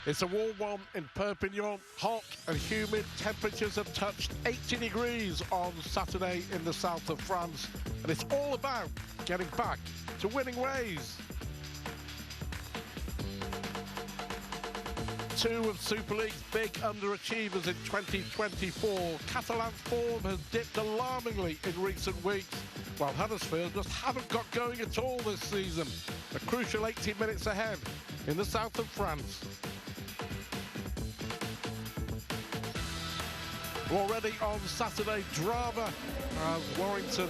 It's a warm one in Perpignan. Hot and humid temperatures have touched 80 degrees on Saturday in the south of France. And it's all about getting back to winning ways. Two of Super League's big underachievers in 2024. Catalan form has dipped alarmingly in recent weeks, while Huddersfield just haven't got going at all this season. A crucial 80 minutes ahead in the south of France. Already on Saturday, drama as Warrington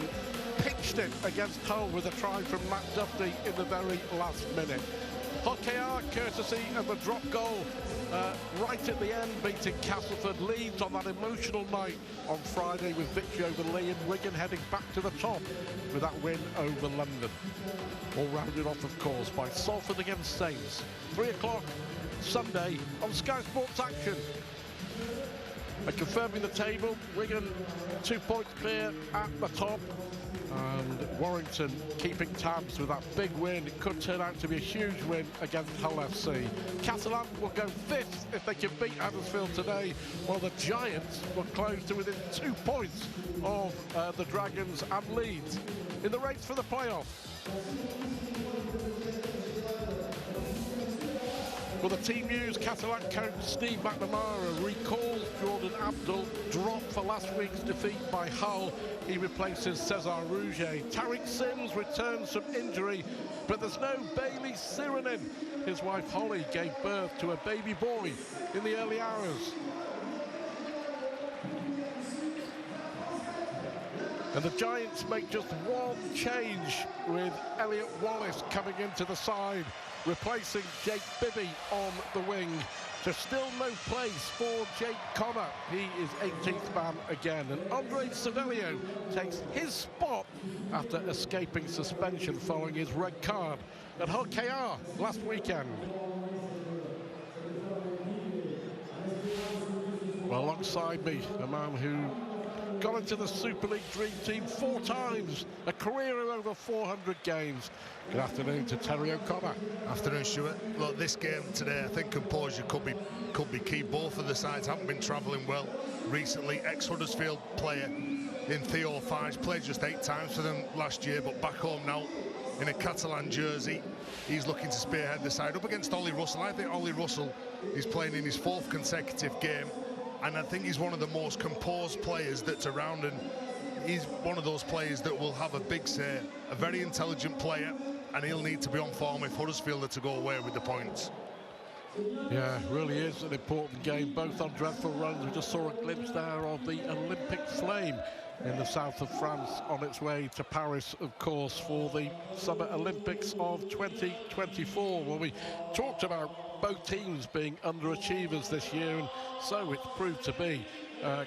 pinched it against Hull with a try from Matt Duffy in the very last minute. Hockey, courtesy of a drop goal right at the end, beating Castleford. Leeds on that emotional night on Friday with victory over Lee, and Wigan heading back to the top with that win over London. All rounded off, of course, by Salford against Saints. 3 o'clock Sunday on Sky Sports Action. And confirming the table, Wigan 2 points clear at the top, and Warrington keeping tabs with that big win. It could turn out to be a huge win against Hull FC. Catalan will go 5th if they can beat Huddersfield today, while the Giants will close to within 2 points of the Dragons and Leeds in the race for the playoff. Well, the team news, Catalan coach Steve McNamara recalls Jordan Abdul, dropped for last week's defeat by Hull. He replaces Cesar Rouget. Tariq Sims returns from injury, but there's no Bailey Siranin. His wife Holly gave birth to a baby boy in the early hours. And the Giants make just one change, with Elliot Wallace coming into the side, replacing Jake Bibby on the wing. There's still no place for Jake Connor. He is 18th man again. And Andre Savelio takes his spot after escaping suspension following his red card at Hockey last weekend. Well, alongside me, a man who got into the Super League Dream Team 4 times, a career of over 400 games. Good afternoon to Terry O'Connor. Afternoon, Stuart. Look, this game today, I think composure could be key. Both of the sides haven't been travelling well recently. Ex-Huddersfield player in Theo Fage played just 8 times for them last year, but back home now in a Catalan jersey. He's looking to spearhead the side up against Ollie Russell. I think Ollie Russell is playing in his 4th consecutive game, and I think he's one of the most composed players that's around, and he's one of those players that will have a big say. A very intelligent player, and he'll need to be on form if Huddersfield are to go away with the points. Yeah, really is an important game, both on dreadful runs. We just saw a glimpse there of the Olympic flame in the south of France on its way to Paris, of course, for the Summer Olympics of 2024. Well, we talked about both teams being underachievers this year, and so it's proved to be.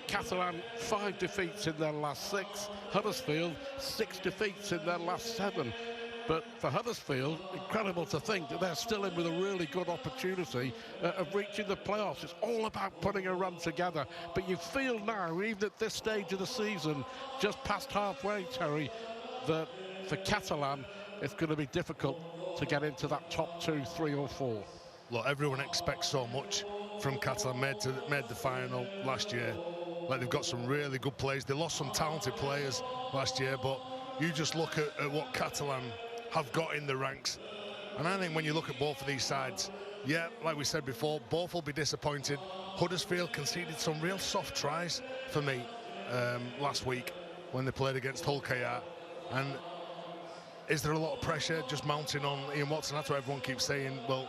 Catalan 5 defeats in their last 6. Huddersfield 6 defeats in their last 7. But for Huddersfield, incredible to think that they're still in with a really good opportunity of reaching the playoffs. It's all about putting a run together. But you feel now, even at this stage of the season, just past halfway, Terry, that for Catalan, it's going to be difficult to get into that top 2, 3 or 4. Look, everyone expects so much from Catalan. Made the final last year. Like, they've got some really good players. They lost some talented players last year, but you just look at what Catalan have got in the ranks, and I think when you look at both of these sides, yeah, like we said before, both will be disappointed. Huddersfield conceded some real soft tries for me last week when they played against Hull KR, and is there a lot of pressure just mounting on Ian Watson? That's what everyone keeps saying. Well,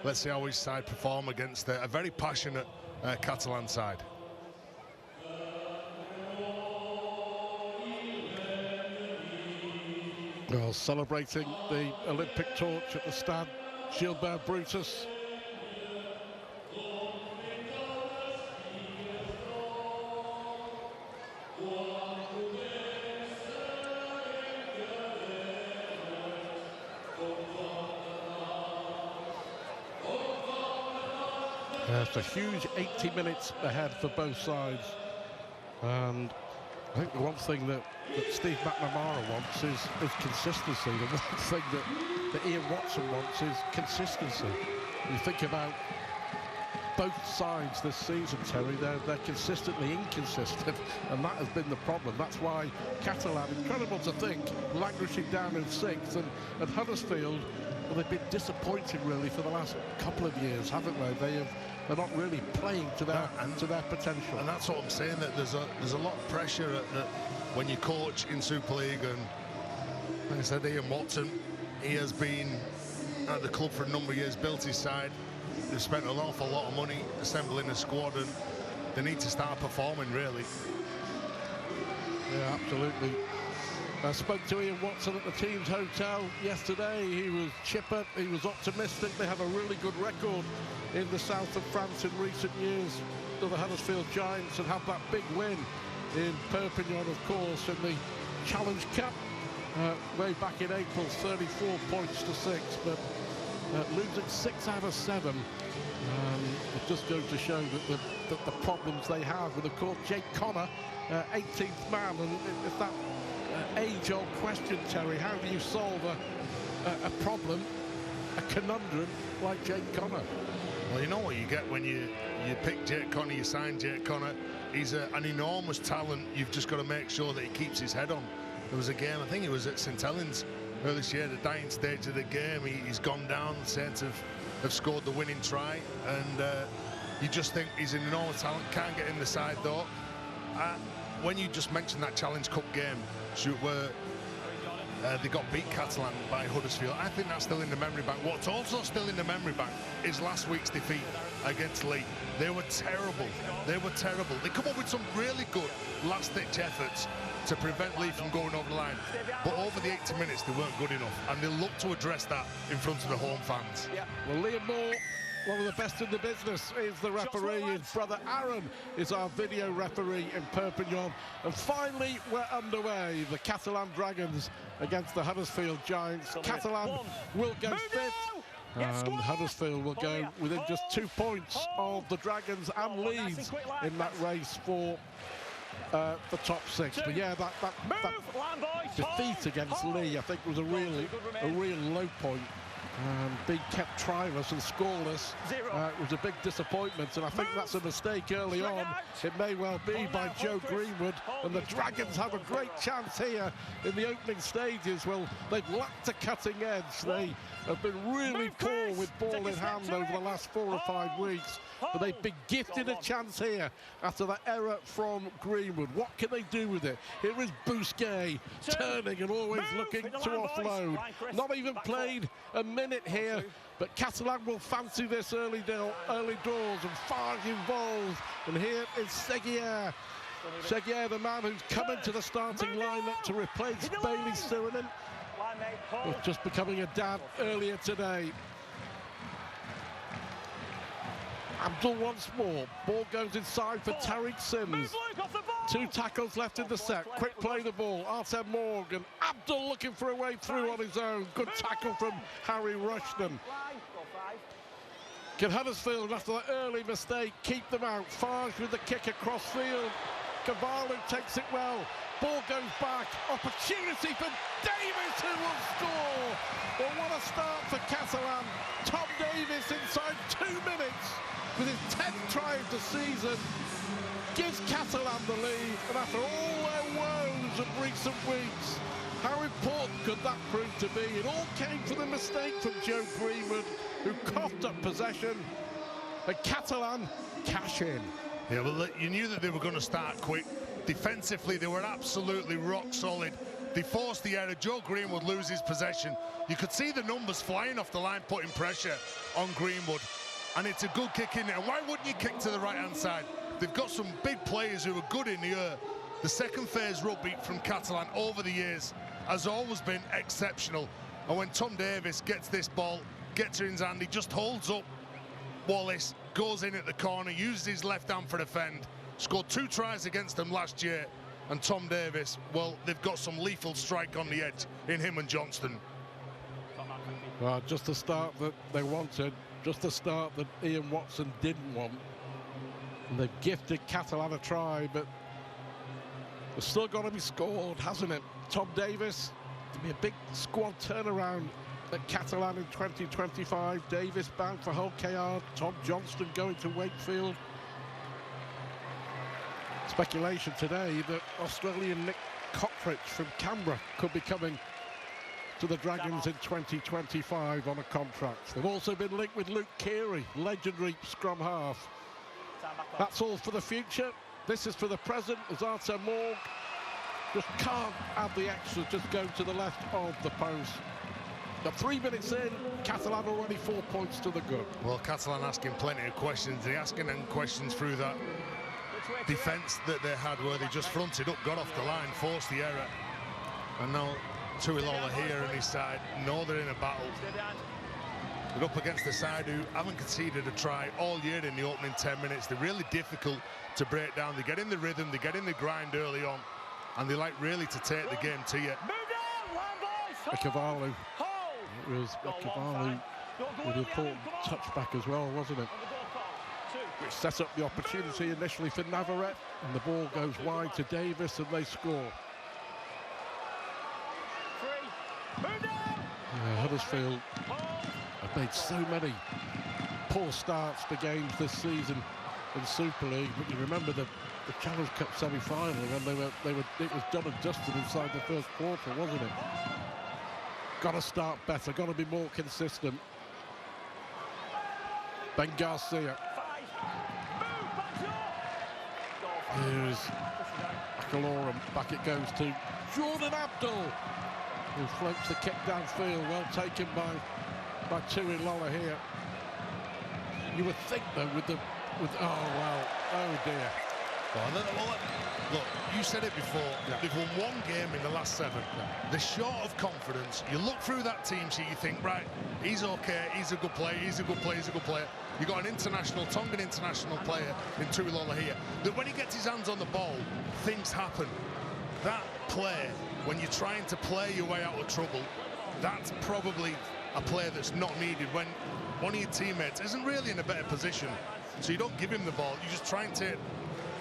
let's see how his side perform against a very passionate Catalan side. Well, celebrating the Olympic torch at the Stade Gilbert Brutus. It's a huge 80 minutes ahead for both sides, and I think the one thing that Steve McNamara wants is consistency. The one thing that Ian Watson wants is consistency. You think about both sides this season, Terry. They're consistently inconsistent, and that has been the problem. That's why Catalan, incredible to think, languishing down in 6th, and Huddersfield, well, they've been disappointing really for the last couple of years, haven't they? They're not really playing to their potential. And that's what I'm saying, that there's a lot of pressure when you coach in Super League. And like I said, Ian Watson, he has been at the club for a number of years, built his side. They've spent an awful lot of money assembling a squad, and they need to start performing, really. Yeah, absolutely. I spoke to Ian Watson at the team's hotel yesterday. He was chipper, he was optimistic. They have a really good record in the south of France in recent years, to the Huddersfield Giants, and have that big win in Perpignan, of course, in the Challenge Cup way back in April, 34 points to 6, but losing 6 out of 7. It just goes to show that the problems they have. And of course, Jake Connor, 18th man, and if that age-old question, Terry, how do you solve a problem, a conundrum like Jake Connor? Well, you know what you get when you pick Jake Connor, you sign Jake Connor. He's an enormous talent. You've just got to make sure that he keeps his head on. There was a game, I think it was at St Helens earlier this year, the dying stage of the game. He's gone down, the Saints have scored the winning try, and you just think he's an enormous talent. Can't get in the side though. When you just mentioned that Challenge Cup game, where they got beat Catalan by Huddersfield, I think that's still in the memory bank. What's also still in the memory bank is last week's defeat against Lee. They were terrible. They were terrible. They come up with some really good last-ditch efforts to prevent Lee from going over the line, but over the 80 minutes they weren't good enough, and they look to address that in front of the home fans. Yeah. Well, Liam Moore, one of the best in the business, is the referee. His brother Aaron is our video referee in Perpignan. And finally, we're underway. The Catalan Dragons against the Huddersfield Giants. Catalan will go 5th. And Huddersfield will go within just 2 points of the Dragons and Leeds in that race for the top 6. But yeah, that defeat against Lee, I think, was a real low point. Being kept tryless and scoreless was a big disappointment, and I think that's a mistake early on. It may well be by Joe Greenwood, and the Dragons have a great chance here in the opening stages. Well, they've lacked a cutting edge. They have been really poor with ball in hand over the last 4 or 5 weeks, but they've been gifted a chance here after that error from Greenwood. What can they do with it? Here is Bousquet turning and always looking to offload. Not even played a minute here, but Catalan will fancy this early doors, and Farge involved. And here is Seguier. Seguier, the man who's come into the starting lineup to replace Bailey Surinam, was just becoming a dad earlier today. Abdul once more. Ball goes inside for Tariq Sims. 2 tackles left in the set. Quick play the ball. Artem Morgan. Abdul looking for a way through on his own. Good tackle from Harry Rushton. Can Huddersfield, after that early mistake, keep them out? Farge with the kick across field. Cavallo takes it well. Ball goes back. Opportunity for Davis, who will score. Well, what a start for Catalan. Tom Davis inside 2 minutes with his 10th try of the season gives Catalan the lead. And after all their woes of recent weeks, how important could that prove to be? It all came from the mistake from Joe Greenwood, who coughed up possession. And Catalan cash in. Yeah, well, you knew that they were going to start quick. Defensively, they were absolutely rock solid. They forced the error. Joe Greenwood loses possession. You could see the numbers flying off the line, putting pressure on Greenwood. And it's a good kick in there. And why wouldn't you kick to the right-hand side? They've got some big players who are good in the air. The second phase rugby from Catalan over the years has always been exceptional. And when Tom Davis gets this ball, gets it in his hand, he just holds up Wallace, goes in at the corner, uses his left hand for defend. Scored 2 tries against them last year. And Tom Davis, well, they've got some lethal strike on the edge in him and Johnston. Well, just the start that they wanted, just the start that Ian Watson didn't want. And they've gifted Catalan a try, but it's still got to be scored, hasn't it? Tom Davis, to be a big squad turnaround at Catalan in 2025. Davis bound for Hull KR. Tom Johnston going to Wakefield. Speculation today that Australian Nick Cottridge from Canberra could be coming to the Dragons in 2025 on a contract. They've also been linked with Luke Keary, legendary scrum half. That's all for the future. This is for the present, as Arthur Morg just can't add the extra, just go to the left of the post. But 3 minutes in, Catalan already 4 points to the good. Well, Catalan asking plenty of questions. They're asking them questions through that defence that they had, where they just fronted up, got off the line, forced the error. And now Tuilola here on his side, know they're in a battle. They're up against the side who haven't conceded a try all year in the opening 10 minutes. They're really difficult to break down. They get in the rhythm, they get in the grind early on, and they like really to take the game to you. Ekavalu. It was Ekavalu with an important touchback as well, wasn't it? Which set up the opportunity initially for Navarrete, and the ball goes wide to Davis and they score. Yeah, Huddersfield have made so many poor starts to games this season in Super League, but you remember the Challenge Cup semi-final when it was done and dusted inside the first quarter, wasn't it? Got to start better, got to be more consistent. Ben Garcia. Here's Akalorum, back it goes to Jordan Abdul, who floats the kick downfield, well taken by Tuilola here. You would think though with oh wow, oh dear. Well, look, you said it before, they've won one game in the last 7. They're short of confidence. You look through that team sheet, you think, right, he's okay, he's a good player, he's a good player, he's a good player. You've got an international, Tongan international player in Tuilola here, that when he gets his hands on the ball, things happen. That play, when you're trying to play your way out of trouble, that's probably a player that's not needed when one of your teammates isn't really in a better position. So you don't give him the ball, you just try and take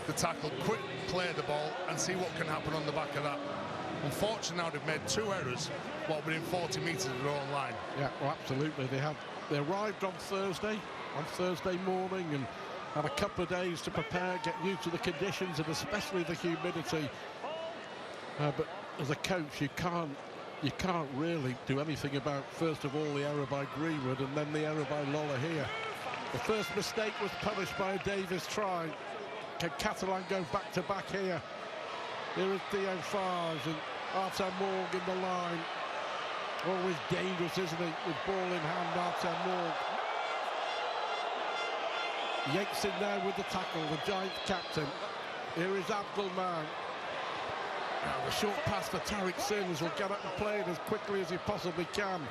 the tackle, quick play the ball and see what can happen on the back of that. Unfortunately now they've made 2 errors within 40 metres of their own line. Yeah, well, absolutely. They arrived on Thursday morning and had a couple of days to prepare, get used to the conditions and especially the humidity. But as a coach, you can't really do anything about, first of all, the error by Greenwood and then the error by Lola here. The first mistake was punished by a Davis try. Can Catalan go back-to-back here? Here is Theo Farge and Arthur Morg in the line. Always dangerous, isn't he? With ball in hand, Arthur Morg. Yates in there with the tackle, the Giants captain. Here is Abdul now. Now the short pass to Tariq Sims will get up and play it as quickly as he possibly can.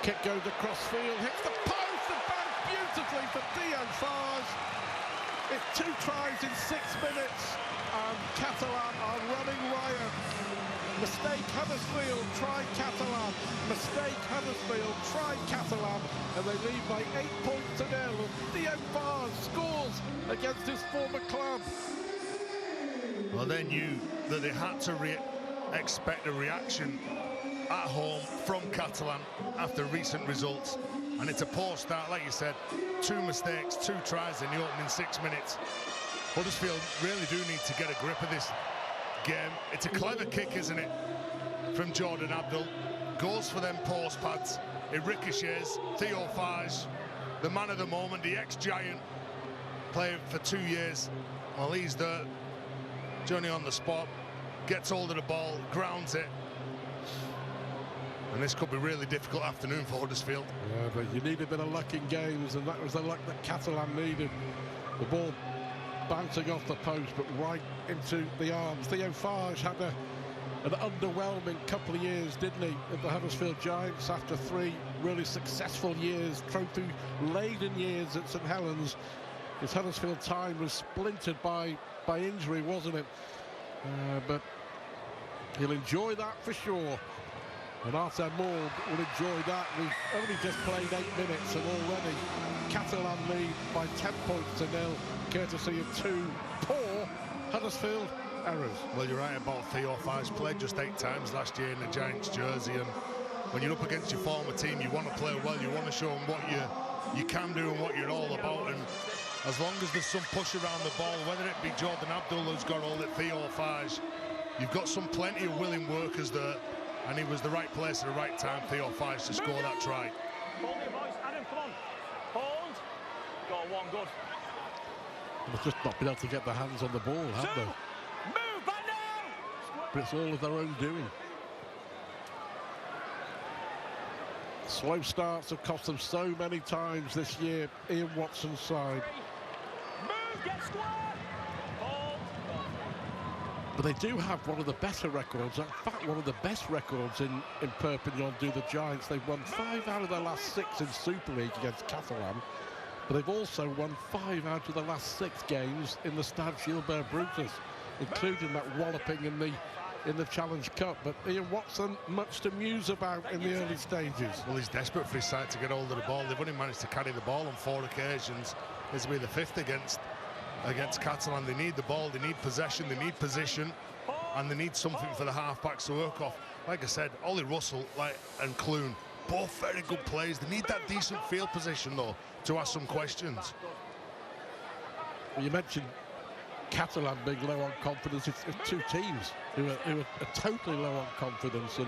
Kick goes across field, hits the post and bounced beautifully for Theo Farge. It's 2 tries in 6 minutes and Catalan are running riot. Mistake Huddersfield, try Catalan. Mistake Huddersfield, try Catalan. And they lead by 8 points to 0. And Theo Farge scores against his former club. Well, they knew that they had to expect a reaction at home from Catalan after recent results. And it's a poor start, like you said. 2 mistakes, 2 tries in the opening 6 minutes. Huddersfield really do need to get a grip of this game. It's a clever kick, isn't it, from Jordan Abdul. Goes for them post pads. It ricochets. Theo Farge, the man of the moment, the ex-Giant, playing for 2 years. Well, he's there. Johnny on the spot, gets hold of the ball, grounds it. And this could be a really difficult afternoon for Huddersfield. Yeah, but you need a bit of luck in games, and that was the luck that Catalan needed. The ball bouncing off the post, but right into the arms. Theo Farge had an underwhelming couple of years, didn't he, at the Huddersfield Giants after 3 really successful years, trophy-laden years at St Helens. His Huddersfield time was splintered by injury, wasn't it? But he'll enjoy that for sure. And Arthur Morg will enjoy that. We've only just played 8 minutes and already Catalan lead by 10 points to 0, courtesy of 2 poor Huddersfield errors. Well, you're right about Theo Fives. Played just 8 times last year in the Giants jersey, and when you're up against your former team, you want to play well, you want to show them what you can do and what you're all about, and as long as there's some push around the ball, whether it be Jordan Abdul who's got all at Theo Fives, you've got plenty of willing workers there, and he was the right place at the right time, Theo Fives, to score that try. Hold your voice, Adam, come on. Hold. Got one, good. They've just not been able to get their hands on the ball, have they? Move back now. But it's all of their own doing. Slow starts have cost them so many times this year. Ian Watson's side. Move, get square. Hold. But they do have one of the better records, in fact one of the best records in Perpignan do the Giants. They've won 5 out of their last 6 in Super League against Catalan, but they've also won 5 out of the last 6 games in the Stade Gilbert Brutus, including that walloping in the Challenge Cup. But Ian Watson, much to muse about in the early stages. Well, he's desperate for his side to get hold of the ball. They've only managed to carry the ball on 4 occasions. This will be the 5th against Catalan. They need the ball, they need possession, they need position, and they need something for the half-backs to work off. Like I said, Ollie Russell and Clune, both very good players. They need that decent field position, though, to ask some questions. Well, you mentioned Catalan being low on confidence. It's 2 teams who are totally low on confidence, and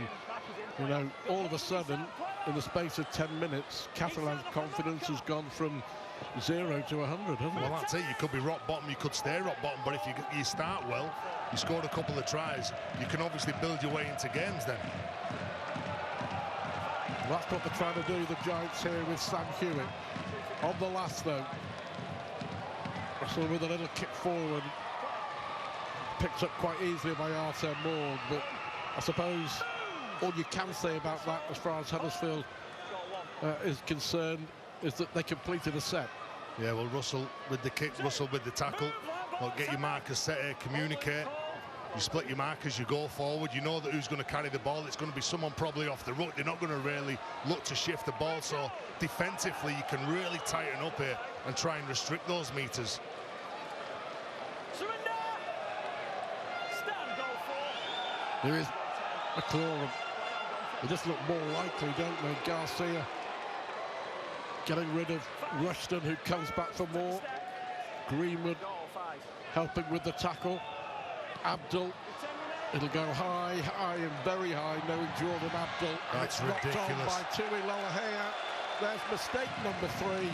you know, all of a sudden in the space of 10 minutes Catalan's confidence has gone from 0 to 100, hasn't it? Well, that's it. You could be rock bottom, you could stay rock bottom, but if you start well, you scored a couple of tries, you can obviously build your way into games then. That's what they're trying to do, the Giants here, with Sam Hewitt. On the last, though, Russell with a little kick forward, picked up quite easily by Artem Morg, but I suppose all you can say about that as far as Huddersfield is concerned is that they completed a set. Yeah, well, Russell with the kick, Russell with the tackle. Well, get your markers set here, communicate. You split your markers, you go forward. You know that who's going to carry the ball. It's going to be someone probably off the ruck. They're not going to really look to shift the ball. So defensively, you can really tighten up here and try and restrict those meters. Surrender. Stand, go for. There is McLaurin. They just look more likely, don't they? Garcia getting rid of Rushton, who comes back for more. Greenwood helping with the tackle. Abdul, it'll go high and very high, knowing Jordan Abdul. That's and it's knocked ridiculous. on by Tui Lolohea. There's mistake number 3.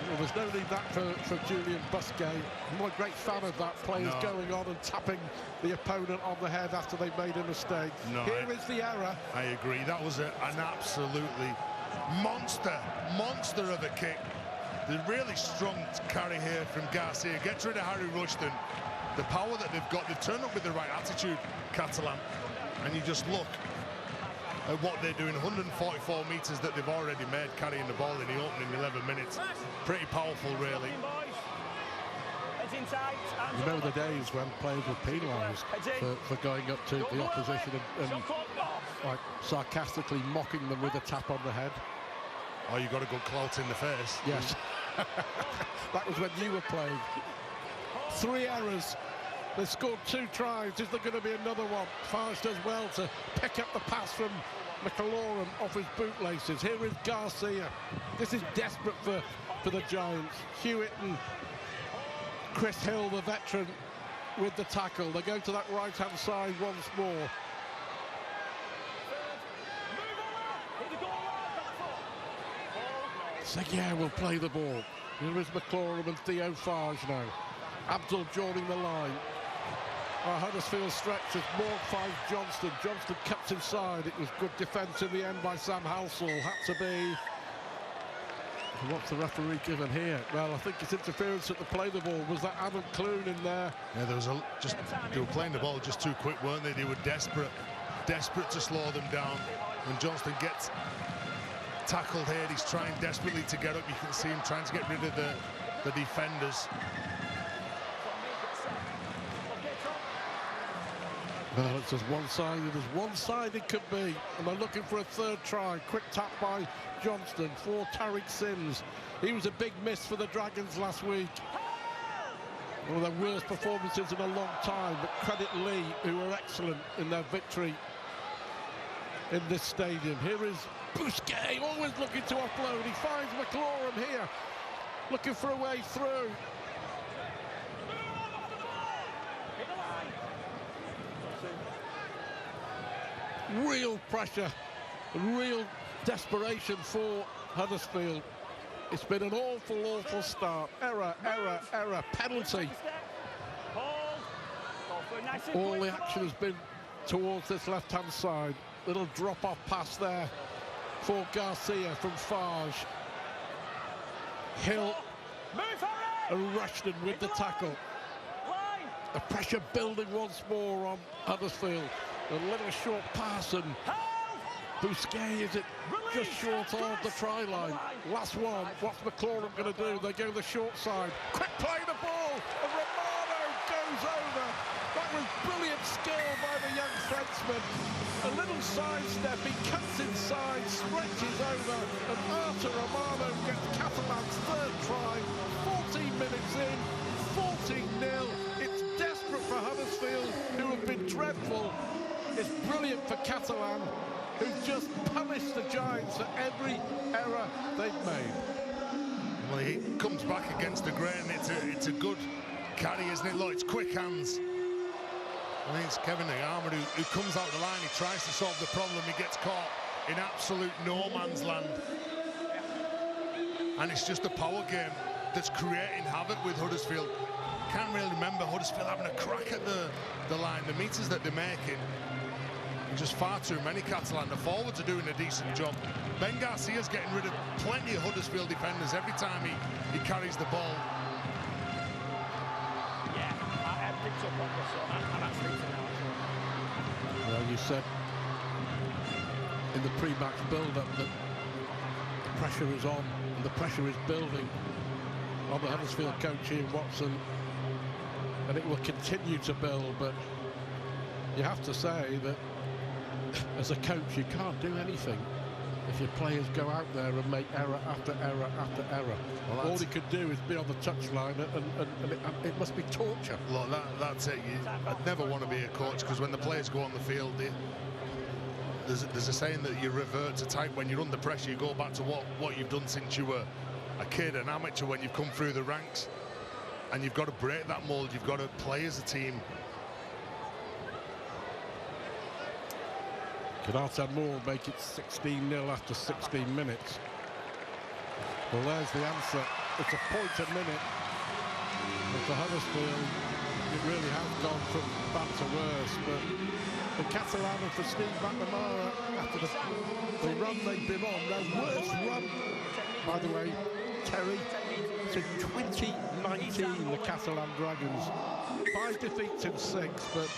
There was no need that for Julian Busquet. I'm not a great fan of that. Players going on and tapping the opponent on the head after they made a mistake. Here is the error. I agree. That was an absolutely monster of a kick. The really strong carry here from Garcia. Gets rid of Harry Rushton. The power that they've got, they've turned up with the right attitude, Catalan. And you just look at what they're doing, 144 metres that they've already made carrying the ball in the opening 11 minutes. Pretty powerful, really. You know the days when players were penalised for going up to the opposition and like sarcastically mocking them with a tap on the head. Oh, you got a good clout in the face. Yes. That was when you were playing. 3 errors. They scored 2 tries. Is there going to be another one? Farge does well to pick up the pass from McLaurin off his bootlaces. Here is Garcia. This is desperate for the Giants. Hewitt and Chris Hill, the veteran, with the tackle. They go to that right-hand side once more. Seguier will play the ball. Here is McLaurin and Theo Farge now. Abdul joining the line. Huddersfield stretches. Morg finds Johnston. Johnston cuts inside. It was good defence in the end by Sam Halsall. Had to be. What's the referee given here? Well, I think it's interference at the play the ball. Was that Adam Clune in there? Yeah, there was they were playing the ball just too quick, weren't they? They were desperate to slow them down. When Johnston gets tackled here, he's trying desperately to get up. You can see him trying to get rid of the defenders. Well, it's as one-sided could be, and they're looking for a 3rd try. Quick tap by Johnston for Tariq Sims. He was a big miss for the Dragons last week. One of their worst performances in a long time, but credit Lee, who were excellent in their victory in this stadium. Here is Bousquet, always looking to offload. He finds McLaurin here, looking for a way through. Real pressure, real desperation for Huddersfield. It's been an awful, awful start. Error, penalty. All the action has been towards this left-hand side. Little drop-off pass there for Garcia from Farge. Hill and Rushton with the tackle. The pressure building once more on Huddersfield. A little short pass, and Bousquet is it just short of the try line. Last one. What's McLaurin going to do? They go the short side. Quick play the ball, and Romano goes over. That was brilliant skill by the young Frenchman. A little sidestep, he cuts inside, stretches over, and Artur Romano gets Catalan's third try. 14 minutes in, 14-0. It's desperate for Huddersfield, who have been dreadful. It's brilliant for Catalan, who've just punished the Giants for every error they've made. Well, he comes back against the grain. It's a good carry, isn't it? Look, it's quick hands. I think it's Kevin Nagama who comes out the line. He tries to solve the problem. He gets caught in absolute no man's land. And it's just a power game that's creating havoc with Huddersfield. Can't really remember Huddersfield having a crack at the line. The meters that they're making, just far too many Catalan. The forwards are doing a decent job. Ben Garcia's getting rid of plenty of Huddersfield defenders every time he carries the ball. Yeah, I picked up on this one. I'm actually now. Well, you said in the pre-match build-up that the pressure is on and the pressure is building on the Huddersfield coach Ian Watson, and it will continue to build. But you have to say that as a coach, you can't do anything if your players go out there and make error after error after error. Well, all he could do is be on the touchline, and it must be torture. Look, that's it. I'd never want to be a coach, because when the players go on the field, there's a saying that you revert to type. When you're under pressure, you go back to what you've done since you were a kid, an amateur, when you've come through the ranks, and you've got to break that mold. You've got to play as a team. Could Artur Moore make it 16-0 after 16 minutes? Well, there's the answer. It's a point a minute. But for Huddersfield, it really has gone from bad to worse. But for Catalan and for Steve McNamara, after the run they've been on, their worst run, by the way, Terry, since 2019, the Catalan Dragons. 5 defeats in 6, but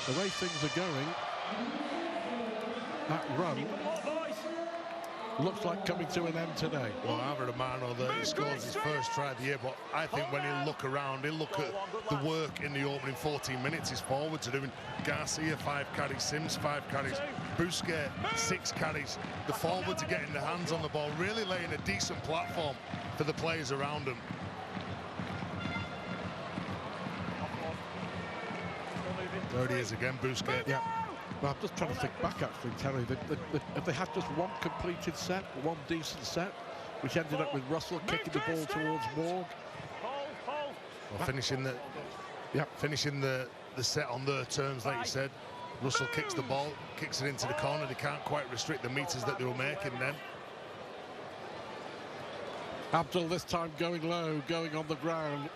the way things are going, that run looks like coming to an end today. Well, Artur Romano, he scores his first try of the year, but I think when he'll look around, he'll look at the work in the opening 14 minutes his forwards are doing. Garcia 5 carries, Sims 5 carries, Bousquet 6 carries. The forwards are getting their hands on the ball, really laying a decent platform for the players around them. There he is again, Bousquet. Yeah. Well, I'm just trying to think back, actually, Terry. If they had just one completed set, one decent set, which ended up with Russell kicking the ball towards Morg. Well, finishing the set on their terms, like you said. Russell kicks the ball, kicks it into the corner. They can't quite restrict the meters that they were making then. Abdul this time going low, going on the ground.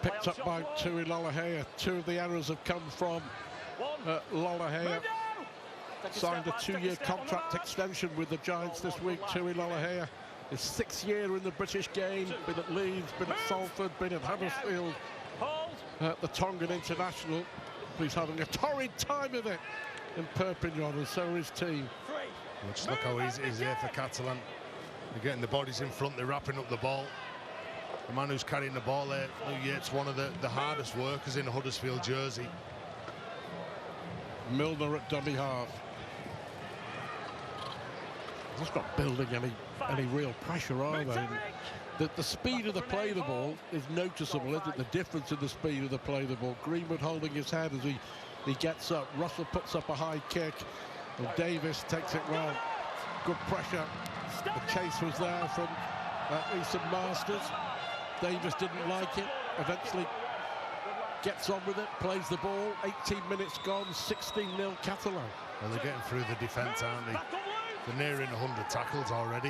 Picked up by Tui Lolohea. 2 of the errors have come from Lolohea. Signed a 2-year contract extension with the Giants this week. Tui Lolohea, his 6th year in the British game. Been at Leeds, been at Salford, been at Huddersfield, at the Tongan International. He's having a torrid time of it in Perpignan, and so his team. Well, just look how easy it is here for Catalan. They're getting the bodies in front, they're wrapping up the ball. The man who's carrying the ball there, it's one of the hardest workers in a Huddersfield jersey. Milner at dummy half. just not building any real pressure, are they? The speed of the play the ball is noticeable, isn't it? The difference in the speed of the play the ball. Greenwood holding his head as he gets up. Russell puts up a high kick, and Davis takes it well. Good pressure. The chase was there from Easton Masters. Davis didn't like it. Eventually gets on with it, plays the ball. 18 minutes gone, 16-0 Catalan. Well, they're getting through the defence, aren't they? They're nearing 100 tackles already.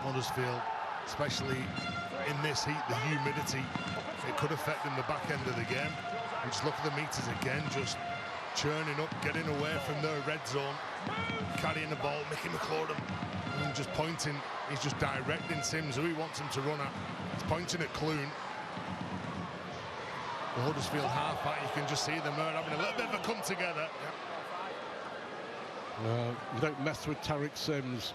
Huddersfield, especially in this heat, the humidity, it could affect them the back end of the game. And just look at the meters again, just churning up, getting away from their red zone, carrying the ball. Mickey McLaurin and just pointing. He's just directing Sims who he wants him to run at. He's pointing at Clune. The Huddersfield halfback, you can just see them there having a little bit of a come together. Well, you don't mess with Tariq Sims,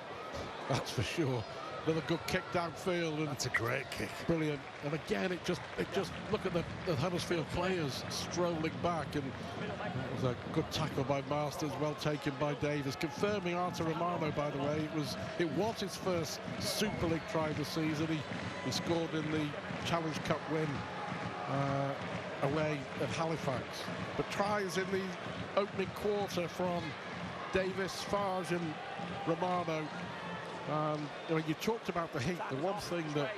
that's for sure. Another good kick downfield. And that's a great kick. Brilliant. And again, it just look at the Huddersfield players strolling back, and it was a good tackle by Masters, well taken by Davis, confirming Artur Romano, by the way. It was his first Super League try this season. He scored in the Challenge Cup win away at Halifax. But tries in the opening quarter from Davis, Farge and Romano. I mean, you talked about the heat. The one thing that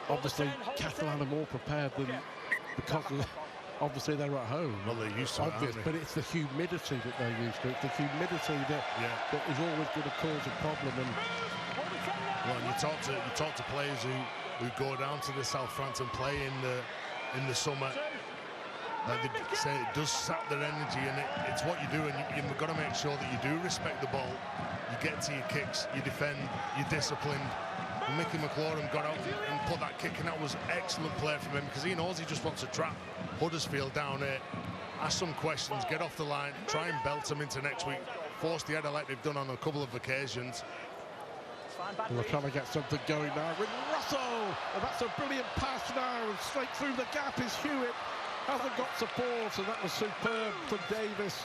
obviously Catalan are more prepared than, because obviously they're at home. Well, they're used to it, but it's the humidity that they're used to. It's the humidity that is always going to cause a problem. And well, you talk to players who go down to the South France and play in the summer. Like they say, it does sap their energy, and it's what you do, and you've got to make sure that you do respect the ball. You get to your kicks, you defend, you're disciplined. And Mickey McLaurin got out and put that kick, and that was excellent play from him, because he knows he just wants to trap Huddersfield down here. Ask some questions, get off the line, try and belt them into next week, force the header like they've done on a couple of occasions. They're trying to get something going now with Russell, and that's a brilliant pass now, and straight through the gap is Hewitt. Hasn't got support, and that was superb from Davis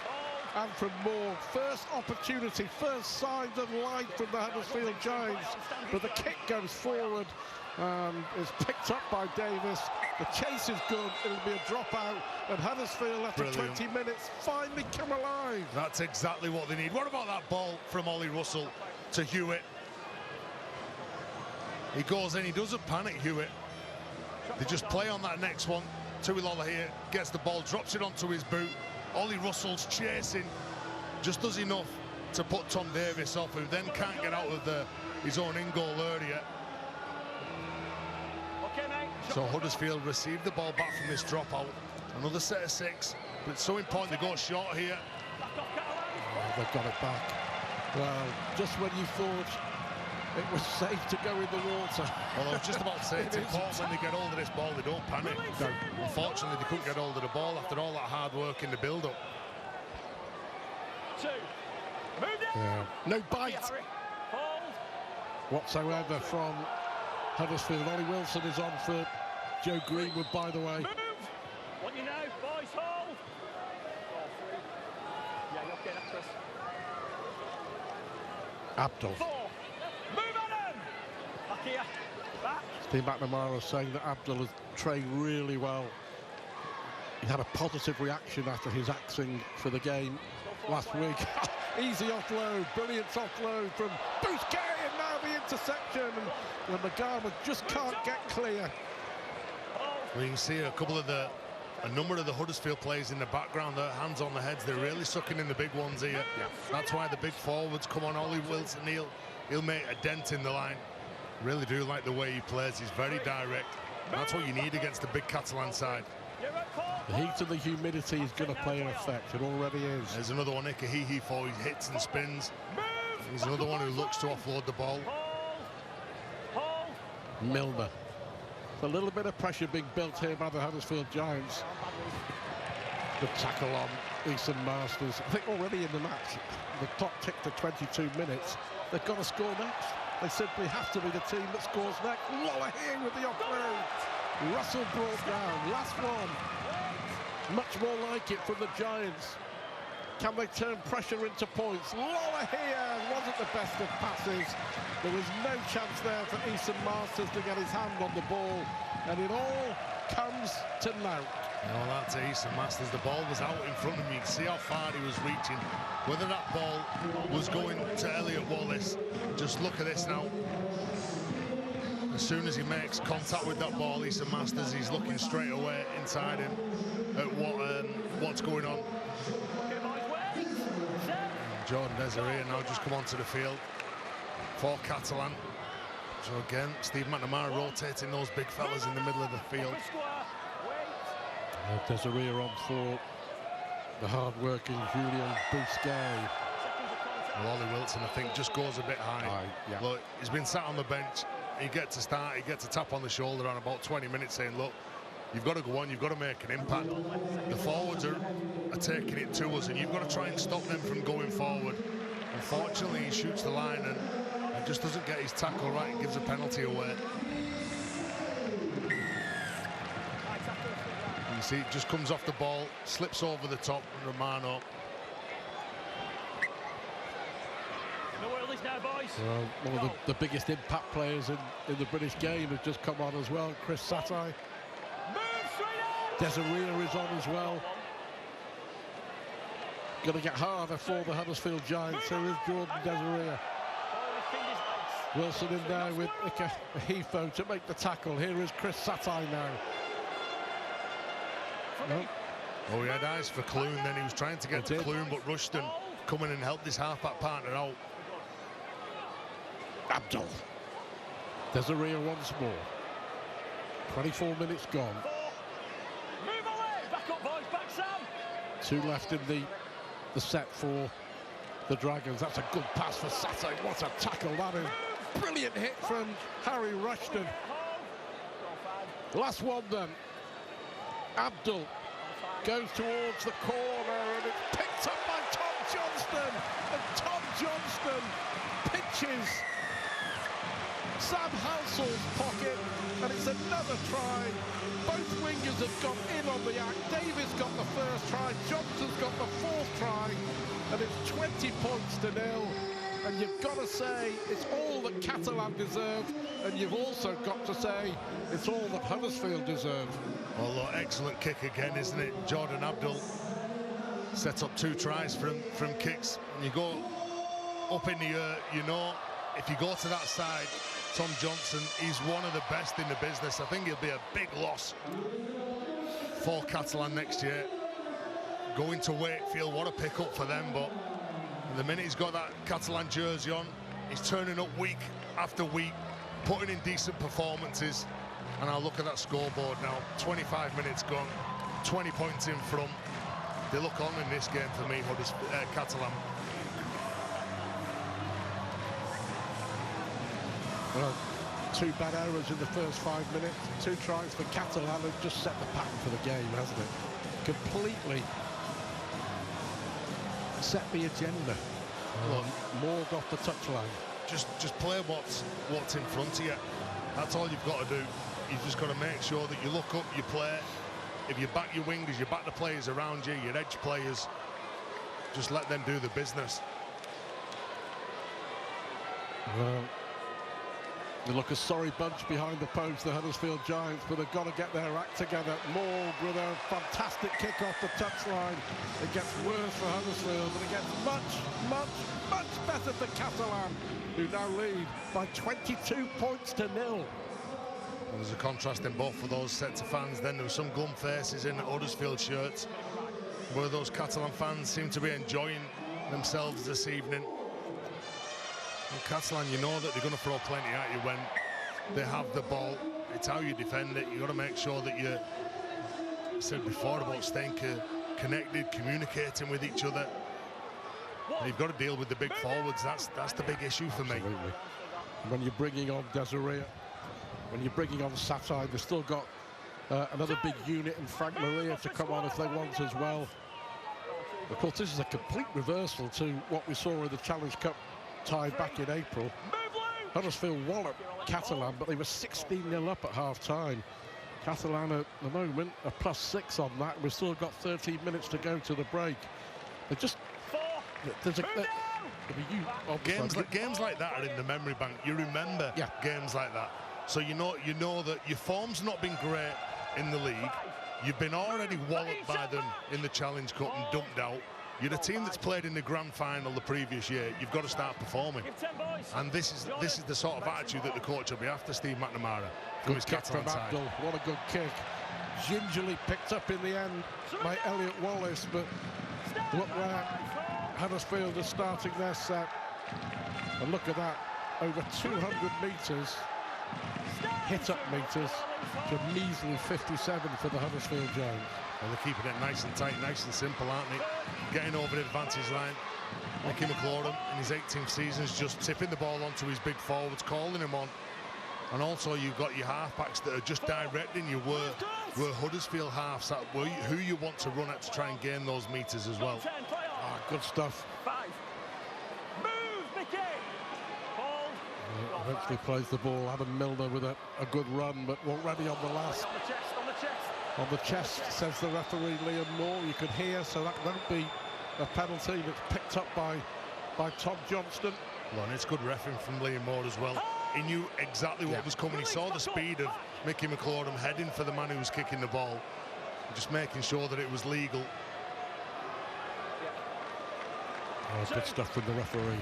and from Moore. First opportunity, first signs of light from the Huddersfield Giants, but the kick goes forward and is picked up by Davis. The chase is good, it'll be a dropout, and Huddersfield after 20 minutes finally come alive. That's exactly what they need. What about that ball from Ollie Russell to Hewitt? He goes in, he doesn't panic, Hewitt. They just play on that next one. Tuilola here gets the ball, drops it onto his boot. Ollie Russell's chasing, just does enough to put Tom Davis off, who then can't get out of his own in-goal area. So Huddersfield received the ball back from this dropout. Another set of 6, but it's so important they go short here. Oh, they've got it back. Well, just when you thought it was safe to go in the water. Well, I was just about to say, it's important when they get hold of this ball, they don't panic. No. Unfortunately, they couldn't get hold of the ball after all that hard work in the build-up. Yeah. No bite whatsoever from Huddersfield. Ollie Wilson is on for Joe Greenwood, by the way. What you know, boys, hold. Yeah, you're okay, Chris. Abdul. Steve McNamara saying that Abdul has trained really well. He had a positive reaction after his axing for the game last week. Easy offload, brilliant offload from Bousquet, and now the interception, and Magama just can't get clear. Well, you can see a number of the Huddersfield players in the background, their hands on their heads, they're really sucking in the big ones here. Yeah. That's why the big forwards come on. Ollie Wilson, he'll make a dent in the line. Really do like the way he plays. He's very direct. And that's what you need against the big Catalan side. The heat and the humidity is going to play an effect. It already is. There's another one, Ikahihi, for he hits and spins. He's another one who looks to offload the ball. Milner. A little bit of pressure being built here by the Huddersfield Giants. The tackle on Easton Masters. I think already in the match, the clock ticked to 22 minutes. They've got to score next. They simply have to be the team that scores next. Lower here with the offload. Russell brought down. Last one. Much more like it from the Giants. Can they turn pressure into points? Lola here wasn't the best of passes. There was no chance there for Eason Masters to get his hand on the ball, and it all comes to naught. No, that's Eason Masters. The ball was out in front of me. You can see how far he was reaching. Whether that ball was going to Elliot Wallace, just look at this now. As soon as he makes contact with that ball, Eason Masters, he's looking straight away inside him at what's going on. Jordan Desiree now just come onto the field for Catalan. So again, Steve McNamara rotating those big fellas in the middle of the field. Desiree on for the hard-working Julian Bousquet. Well, Ollie Wilson, I think, just goes a bit high. Yeah. Look, he's been sat on the bench. He gets to start, he gets a tap on the shoulder on about 20 minutes saying, look, you've got to go on, you've got to make an impact. The forwards are taking it to us, and you've got to try and stop them from going forward. Unfortunately, he shoots the line and just doesn't get his tackle right and gives a penalty away. You see, it just comes off the ball, slips over the top, and Romano. Now, boys. Well, one of the biggest impact players in the British game has just come on as well, Chris Satai. Desiree is on as well. Going to get harder for the Huddersfield Giants. Here is Jordan Desiree. Wilson in there with Ika Hifo to make the tackle. Here is Chris Satai now. No. Oh, he had eyes for Clune, then he was trying to get to Clune, but Rushton come in and helped his half-back partner out. Abdul. Desiree once more. 24 minutes gone. Move away! Back up, boys, back, Sam! 2 left in the set for the Dragons. That's a good pass for Satai. What a tackle that is. Brilliant hit from Harry Rushton. Last one then. Abdul goes towards the corner and it's picked up by Tom Johnston. And Tom Johnston pitches Sam Halsall's pocket, and it's another try. Both wingers have gone in on the act. Davis got the first try, Johnson's got the 4th try, and it's 20 points to 0. And you've got to say it's all that Catalan deserved, and you've also got to say it's all that Huddersfield deserved. Well, look, excellent kick again, isn't it? Jordan Abdul set up 2 tries from kicks. And you go up in the air, you know, if you go to that side, Tom Johnson, he's one of the best in the business. I think he'll be a big loss for Catalan next year. Going to Wakefield, what a pick-up for them, but the minute he's got that Catalan jersey on, he's turning up week after week, putting in decent performances. And I'll look at that scoreboard now, 25 minutes gone, 20 points in front. They look on in this game for me, Catalan. Well, 2 bad errors in the first 5 minutes. 2 tries for Catalan have just set the pattern for the game, hasn't it? Completely set the agenda. Morgue off the touchline. Just play what's in front of you. That's all you've got to do. You've just got to make sure that you look up, you play. If you back your wingers, you back the players around you, your edge players. Just let them do the business. Well, they look a sorry bunch behind the post, the Huddersfield Giants, but they've got to get their act together. Morgue with a fantastic kick off the touchline. It gets worse for Huddersfield, but it gets much better for Catalan, who now lead by 22 points to 0. Well, there's a contrast in both of those sets of fans. Then there were some glum faces in Huddersfield shirts, where those Catalan fans seem to be enjoying themselves this evening. And Catalan, you know that they're going to throw plenty at you when they have the ball. It's how you defend it. You've got to make sure that I said before about staying connected, communicating with each other. And you've got to deal with the big forwards. That's the big issue for me. Absolutely. When you're bringing on Desiree, when you're bringing on Satai, they've still got another big unit in Frank Maria to come on if they want as well. Of course, this is a complete reversal to what we saw in the Challenge Cup tie back in April. Huddersfield walloped Catalan, but they were 16-0 up at half-time. Catalan at the moment are +6 on that. We've still got 13 minutes to go to the break. They're just There's a... Games like that are in the memory bank. You remember games like that. So you know that your form's not been great in the league. You've been already walloped by them in the Challenge Cup and dumped out. You're a team that's played in the grand final the previous year. You've got to start performing. And this is the sort of attitude that the coach will be after, Steve McNamara. Good kick from Abdul. What a good kick. Gingerly picked up in the end by Elliot Wallace, but look where Huddersfield are starting their set. And look at that, over 200 metres, hit-up metres, to measly 57 for the Huddersfield Giants. Well, they're keeping it nice and tight, nice and simple, aren't they? Getting over the advantage line. Mickey McLaurin in his 18th season is just tipping the ball onto his big forwards, calling him on. And also you've got your half-backs that are just directing you where Huddersfield halves at, who you want to run at to try and gain those metres as well. Oh, good stuff. Move, Mickey! Eventually plays the ball. Adam Milner with a good run, but already on the last. On the chest, says the referee Liam Moore. You could hear, so that won't be a penalty. That's picked up by Tom Johnston. Well, and it's good refereeing from Liam Moore as well. He knew exactly what was coming. He saw the speed of Mickey McLaurin heading for the man who was kicking the ball, just making sure that it was legal. Oh, good stuff from the referee.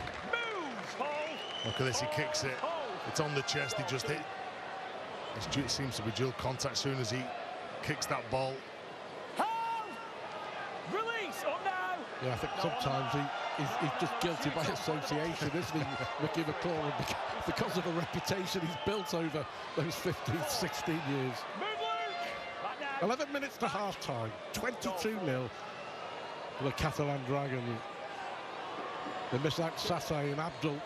Look at this, he kicks it. It's on the chest, he just hit. It seems to be dual contact as soon as he kicks that ball. Release, now. Yeah, I think sometimes he's just guilty by association, isn't he, Mickey McLaurin, because of the reputation he's built over those 15, 16 years. 11 minutes to half-time, 22-0 for the Catalan Dragons. They miss out Sase, and Abdul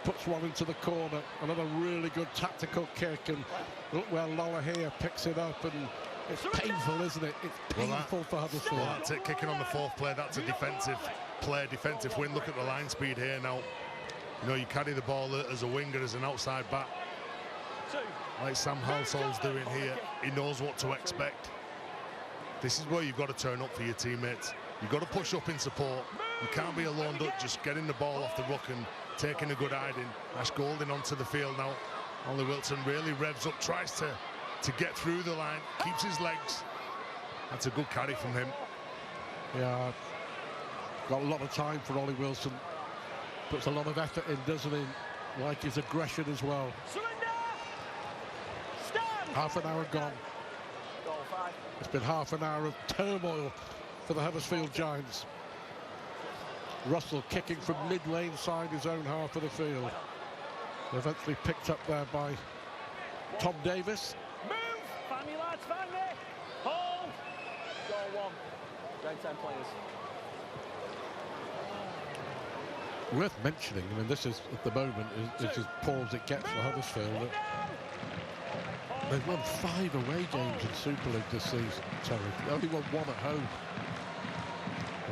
puts one into the corner. Another really good tactical kick, and look where Lower here picks it up, and it's painful, isn't it? It's painful for Huddersfield. Well, that's it, kicking on the fourth play. That's a defensive play, defensive win. Look at the line speed here now. You know, you carry the ball as a winger, as an outside back, like Sam Halsol's doing here. He knows what to expect. This is where you've got to turn up for your teammates. You've got to push up in support. You can't be a lone duck just getting the ball off the ruck and taking a good hiding. Ash Golding onto the field now. Ollie Wilson really revs up, tries to get through the line, keeps his legs. That's a good carry from him. Yeah, got a lot of time for Ollie Wilson. Puts a lot of effort in, doesn't he? Like his aggression as well. Half an hour gone. It's been half an hour of turmoil for the Huddersfield Giants. Russell kicking from mid-lane side his own half of the field. Eventually picked up there by Tom Davis. Move! Find me, lads, find me! Hold! Goal one. Down 10 players. Worth mentioning, I mean, this is, at the moment, is as poor as it gets for Huddersfield. They've won 5 away games in Super League this season, Terry. They only won 1 at home.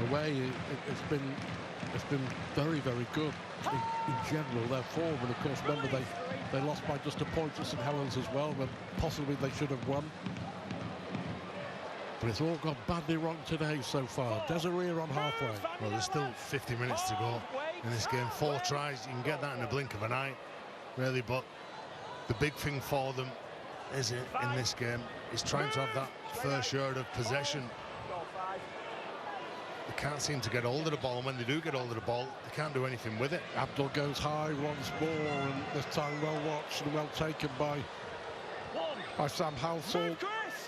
Away, it's been very, very good in general, their form. And of course, remember, they lost by just a point to St Helens as well, when possibly they should have won. But it's all gone badly wrong today so far. Desiree on halfway. Well, there's still 50 minutes to go in this game. 4 tries, you can get that in the blink of an eye, really. But the big thing for them is in this game is trying to have that first share of possession. They can't seem to get hold of the ball, and when they do get hold of the ball, they can't do anything with it. Abdul goes high once more, and this time well watched and well taken by Sam Halsall,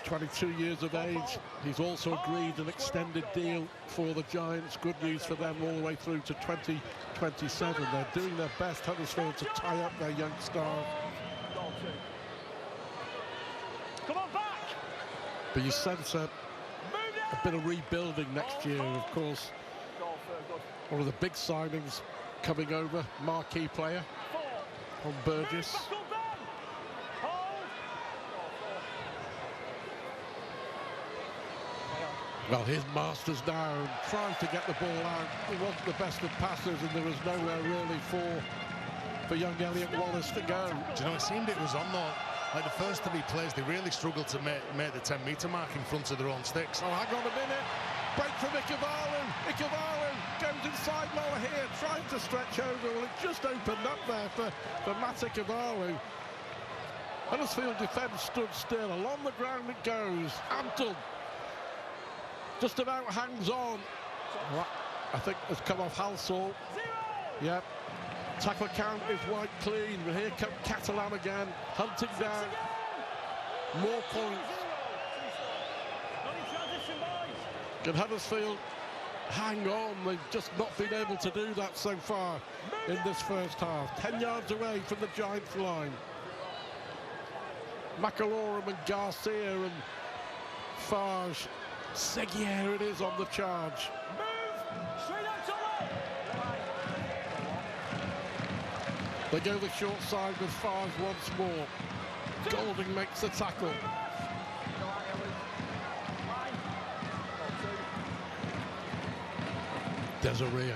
22 years of age. He's also agreed an extended deal for the Giants. Good news for them all the way through to 2027. They're doing their best, Huddersfield, to tie up their young stars. Come on, back! But you sense a bit of rebuilding next year, of course. One of the big signings coming over, marquee player on Burgess. Well, his Masters now trying to get the ball out. He wasn't the best of passers, and there was nowhere really for young Elliot Wallace to go. Do you know, it seemed it was on though. Like the first 3 plays, they really struggled to make the 10-metre mark in front of their own sticks. Oh, hang on a minute. Break from Ikevalu. Ikevalu goes inside Muller here, trying to stretch over. Well, it just opened up there for Matt Ikevalu. Huddersfield defence stood still. Along the ground it goes. Anton just about hangs on. I think has come off Halsall. Yep. Tackle count is wide clean. But here comes Catalan again, hunting down more points. Can Huddersfield hang on? They've just not been able to do that so far in this first half. 10 yards away from the Giants line. McAlorum and Garcia and Farge. Seguier it is on the charge. They go the short side with Farge once more. Golding makes the tackle. Desiree.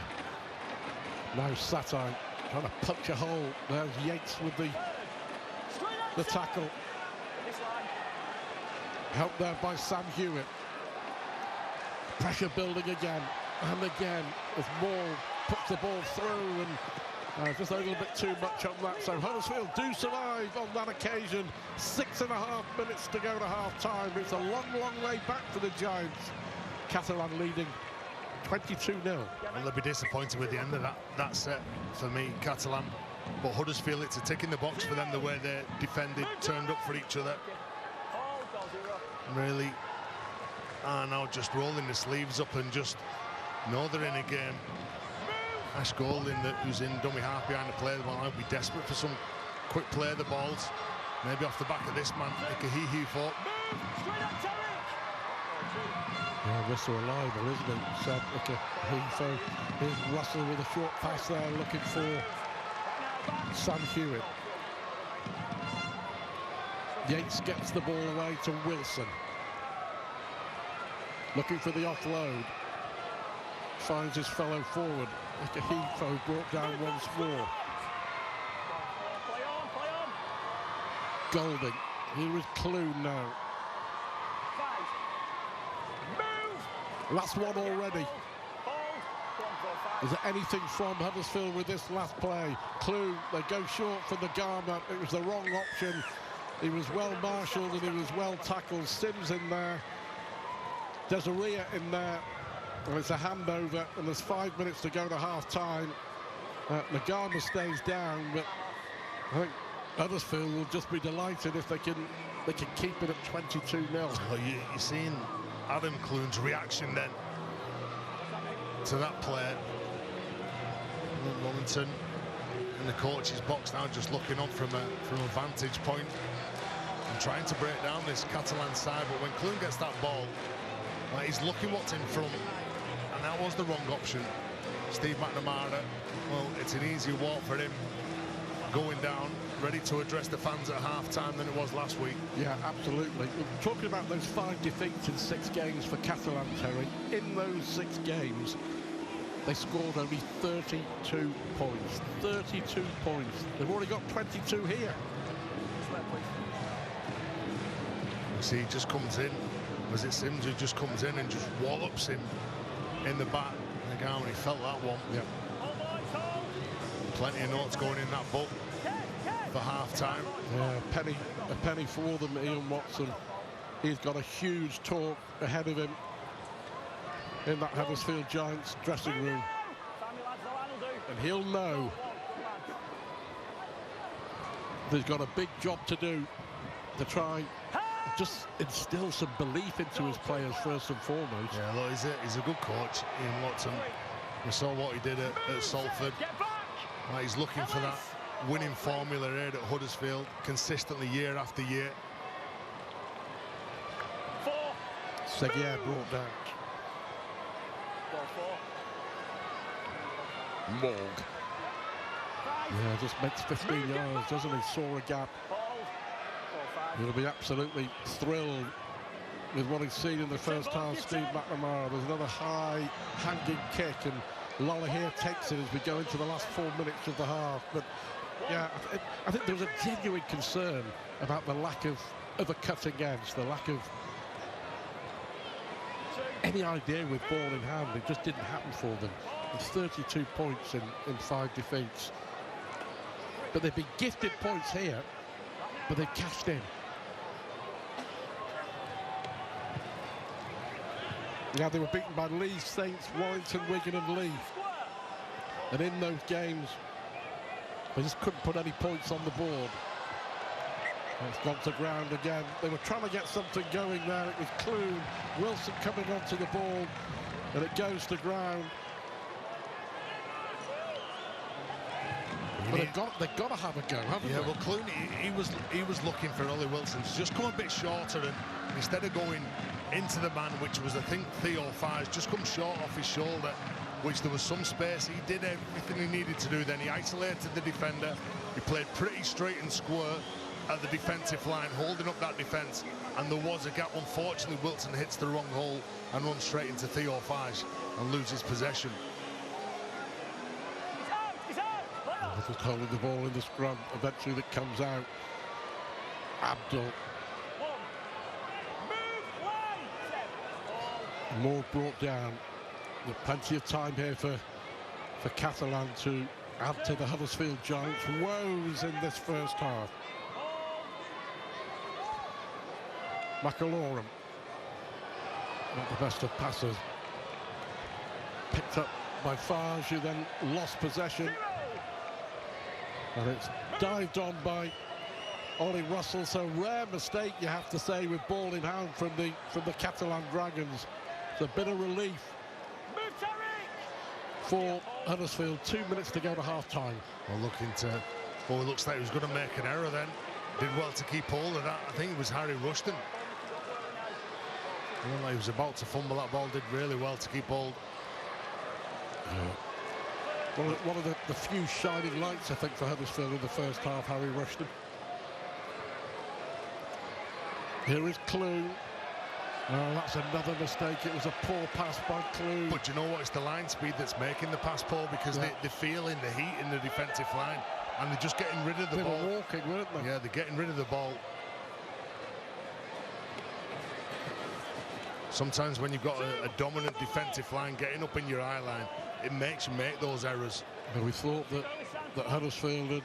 Now Satine trying to punch a hole. There's Yates with the tackle. Helped there by Sam Hewitt. Pressure building again and again as Maul puts the ball through and just a little bit too much on that. So Huddersfield do survive on that occasion. 6.5 minutes to go to half-time. It's a long, long way back for the Giants. Catalan leading 22-0. Well, they'll be disappointed with the end of that set for me, Catalan. But Huddersfield, it's a tick in the box for them, the way they defended, turned up for each other. Really are now just rolling the sleeves up and just know they're in a game. Ash Golding, who's in dummy half behind the play, I'll be desperate for some quick play of the balls. Maybe off the back of this man, Ikahihi for. Yeah, Russell reliable, isn't he? Said Ikahihi. Here's Russell with a short pass there, looking for Sam Hewitt. Yates gets the ball away to Wilson. Looking for the offload. Finds his fellow forward. Ikahihi brought down once more. Golding. Here is Clune now. Last one already. Is there anything from Huddersfield with this last play? Clune, they go short for the Garma. It was the wrong option. He was well marshalled and he was well tackled. Sims in there. Desiree in there. And it's a handover and there's 5 minutes to go to half-time. Nagama stays down, but I think Huddersfield will just be delighted if they can keep it at 22-0. Well, you're seeing Adam Clune's reaction then to that play. Wellington in the coach's box now, just looking on from a vantage point and trying to break down this Catalan side. But when Clune gets that ball, he's looking what's in front, and that was the wrong option. Steve McNamara, well, it's an easier walk for him going down, ready to address the fans at half-time than it was last week. Yeah, absolutely. We're talking about those 5 defeats in 6 games for Catalan, Terry. In those 6 games, they scored only 32 points. 32 points. They've already got 22 here. See, he just comes in. Was it Sims who just comes in and just wallops him in the back? Again, he felt that one. Yeah. Plenty of notes going in that book for half-time. Yeah, a penny for them, Ian Watson. He's got a huge talk ahead of him in that Huddersfield Giants dressing room. And he'll know he's got a big job to do to try just instill some belief into his players first and foremost. Yeah, look, he's a good coach, Ian Watson. We saw what he did at Salford. He's looking for that winning formula here at Huddersfield consistently year after year. Seguier brought down. Morg. Yeah, just makes 15 yards, doesn't he? Saw a gap. He'll be absolutely thrilled with what he's seen in the first half. Steve McNamara. There's another high hanging kick, and Lola here takes it as we go into the last 4 minutes of the half. But yeah, I think there was a genuine concern about the lack of a cutting edge, the lack of any idea with ball in hand. It just didn't happen for them. It's 32 points in 5 defeats. But they've been gifted points here, but they've cashed in. Yeah, they were beaten by Leeds, Saints, Warrington, Wigan and Leigh. And in those games, they just couldn't put any points on the board. It's gone to ground again. They were trying to get something going there. It was Clune. Wilson coming onto the ball, and it goes to ground. But they've got to have a go, haven't they? Yeah, well, Clune, he was looking for Ollie Wilson to just come a bit shorter, and instead of going into the man, which was, I think, Theo Fires, just come short off his shoulder, which there was some space. He did everything he needed to do then. He isolated the defender. He played pretty straight and square at the defensive line, holding up that defence, and there was a gap. Unfortunately, Wilson hits the wrong hole and runs straight into Theo Fires and loses possession. Just holding the ball in the scrum. Eventually that comes out. Abdul. More brought down. There's plenty of time here for Catalan to add to the Huddersfield Giants' woes in this first half. McAlorum, not the best of passers. Picked up by Farge, who then lost possession. And it's dived on by Ollie Russell. So rare mistake, you have to say, with ball in hand from the Catalan Dragons. It's a bit of relief for Huddersfield. 2 minutes to go to half-time. Well, it looks like he was going to make an error then. Did well to keep hold of that. I think it was Harry Rushton. He was about to fumble that ball. Did really well to keep hold. One of the few shining lights, I think, for Huddersfield in the first half, Harry Rushton. Here is Clune. Oh, that's another mistake. It was a poor pass by Clune. But you know what? It's the line speed that's making the pass, Paul, because they're feeling the heat in the defensive line, and they're just getting rid of the ball. They were walking, weren't they? Yeah, they're getting rid of the ball. Sometimes when you've got a dominant defensive line getting up in your eye line, it makes you make those errors. And we thought that Huddersfield had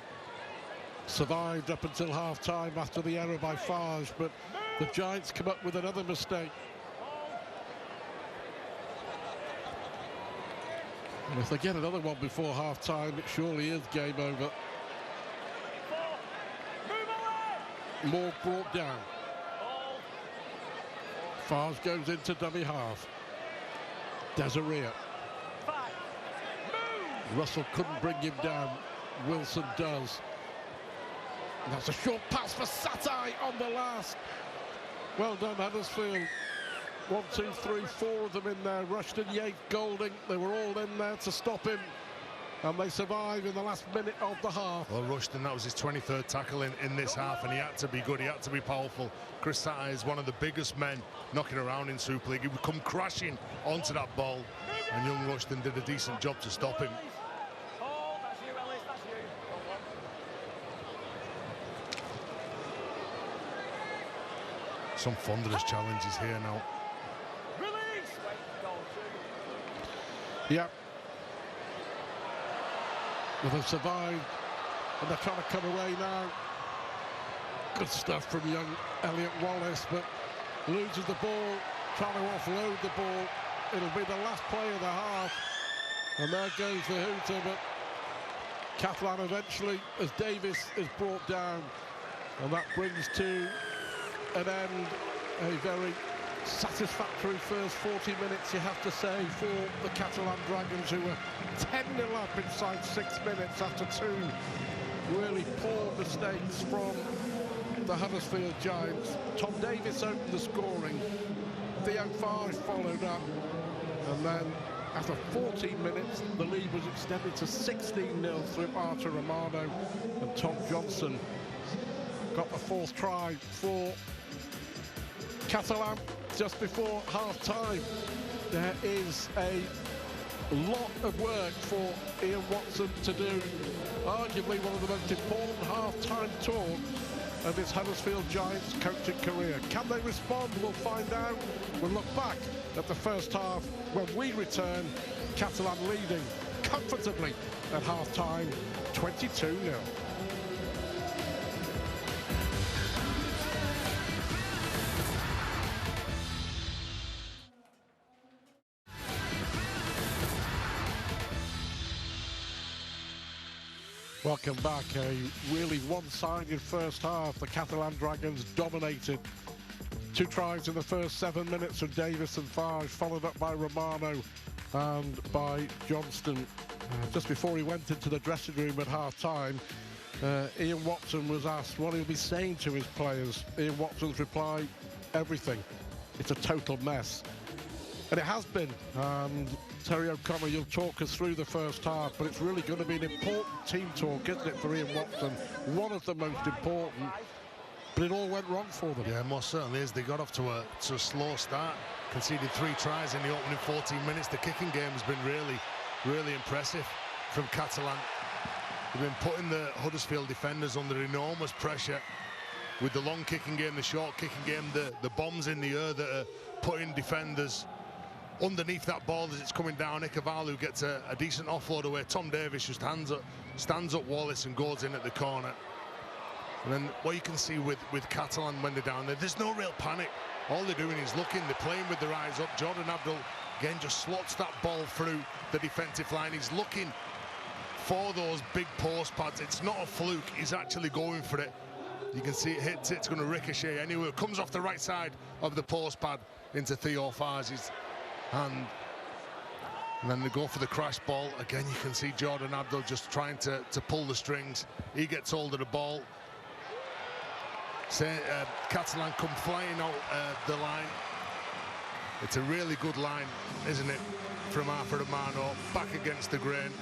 survived up until half-time after the error by Farge, but the Giants come up with another mistake. And if they get another one before half-time, it surely is game over. More brought down. Farge goes into dummy half. Desiree. Russell couldn't bring him down. Wilson does. And that's a short pass for Satai on the last. Well done, Huddersfield. 1, 2, 3, 4 of them in there. Rushton, Yates, Golding, they were all in there to stop him. And they survive in the last minute of the half. Well, Rushton, that was his 23rd tackle in this half, and he had to be good, he had to be powerful. Chris Satai is one of the biggest men knocking around in Super League. He would come crashing onto that ball, and young Rushton did a decent job to stop him. Some thunderous challenges here now. Yeah. Well, they've survived, and they're trying to come away now. Good stuff from young Elliot Wallace, but loses the ball, trying to offload the ball. It'll be the last play of the half, and there goes the hooter, but Catalan eventually, as Davis is brought down, and that brings to an end a very satisfactory first 40 minutes, you have to say, for the Catalan Dragons, who were 10-0 up inside 6 minutes after 2 really poor mistakes from the Huddersfield Giants. Tom Davis opened the scoring, Theo Farge followed up, and then after 14 minutes the lead was extended to 16-0 through Artur Romano, and Tom Johnson got the 4th try for Catalan just before half-time. There is a lot of work for Ian Watson to do. Arguably one of the most important half-time talks of his Huddersfield Giants coaching career. Can they respond? We'll find out. We'll look back at the first half when we return. Catalan leading comfortably at half-time, 22-0. Welcome back. A really one-sided first half. The Catalan Dragons dominated. 2 tries in the first 7 minutes from Davis and Farge, followed up by Romano and by Johnston. Just before he went into the dressing room at half-time, Ian Watson was asked what he'll be saying to his players. Ian Watson's reply, everything. It's a total mess. And it has been. And Terry O'Connor, you'll talk us through the first half, but it's really going to be an important team talk, isn't it, for Ian Watson? One of the most important, but it all went wrong for them. Yeah, most certainly is. They got off to a slow start, conceded 3 tries in the opening 14 minutes. The kicking game has been really impressive from Catalan. They've been putting the Huddersfield defenders under enormous pressure with the long kicking game, the short kicking game, the bombs in the air that are putting defenders underneath that ball as it's coming down. Ikavalu gets a decent offload away. Tom Davis just stands up Wallace and goes in at the corner. And then what you can see with Catalan when they're down there, there's no real panic. All they're doing is looking, they're playing with their eyes up. Jordan Abdul, again, just slots that ball through the defensive line. He's looking for those big post pads. It's not a fluke, he's actually going for it. You can see it hits, it's going to ricochet anywhere. It comes off the right side of the post pad into Theo Farz's hand. And then they go for the crash ball. Again, you can see Jordan Abdul just trying to pull the strings. He gets hold of the ball. Catalan come flying out the line. It's a really good line, isn't it, from Arthur Romano, back against the grain.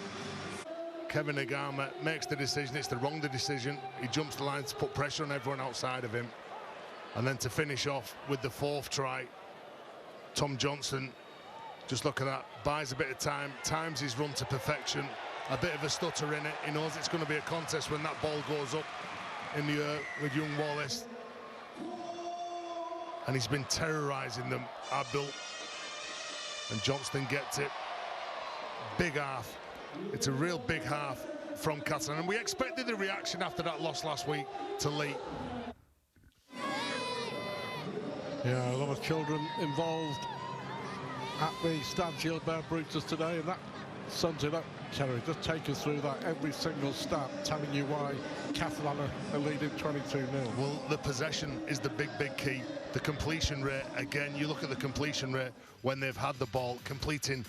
Kevin Agama makes the decision. It's the wrong decision. He jumps the line to put pressure on everyone outside of him. And then to finish off with the 4th try, Tom Johnston, just look at that, buys a bit of time, times his run to perfection, a bit of a stutter in it. He knows it's going to be a contest when that ball goes up in the air with young Wallace. And he's been terrorising them, Abdul. And Johnston gets it. Big half. It's a real big half from Catalan. And we expected the reaction after that loss last week to Lee. Yeah, a lot of children involved at the Stade Gilbert Brutus today, and that sums it up. Terry, just take us through that, every single stat telling you why Catalan are leading 22-0. Well, the possession is the big key. The completion rate, again, you look at the completion rate when they've had the ball, completing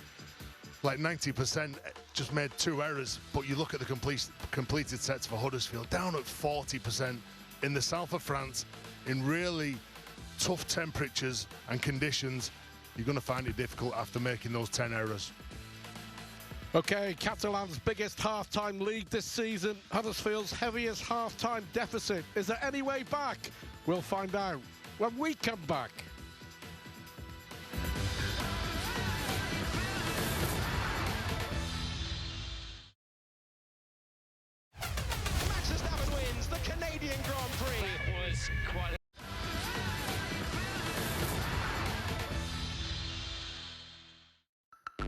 like 90%, just made 2 errors. But you look at the completed sets for Huddersfield, down at 40% in the south of France, in really tough temperatures and conditions. You're going to find it difficult after making those 10 errors. Okay, Catalan's biggest half-time lead this season, Huddersfield's heaviest half-time deficit. Is there any way back? We'll find out when we come back. Max Verstappen wins the Canadian Grand Prix. That was quite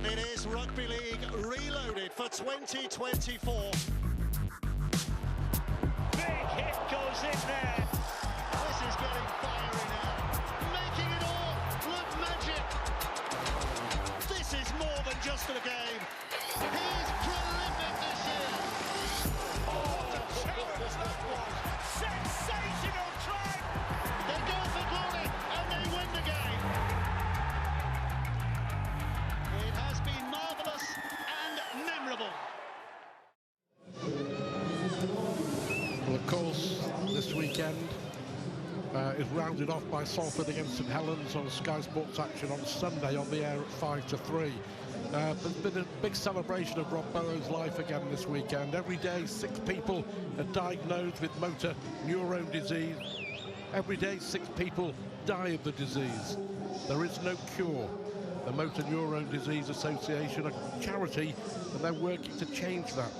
It is Rugby League Reloaded for 2024. big hit goes in there. This is getting fiery now. Making it all look magic. This is more than just a game. He's prolific this year. Oh, what a challenge that was. Sensational try. They go for glory and they win the game. It has been marvellous and memorable. Well, of course, this weekend is rounded off by Salford against St Helens on Sky Sports Action on Sunday on the air at 5 to 3. There's been a big celebration of Rob Burrows' life again this weekend. Every day, 6 people are diagnosed with motor neurone disease. Every day, 6 people die of the disease. There is no cure. The Motor Neurone Disease Association, a charity, and they're working to change that.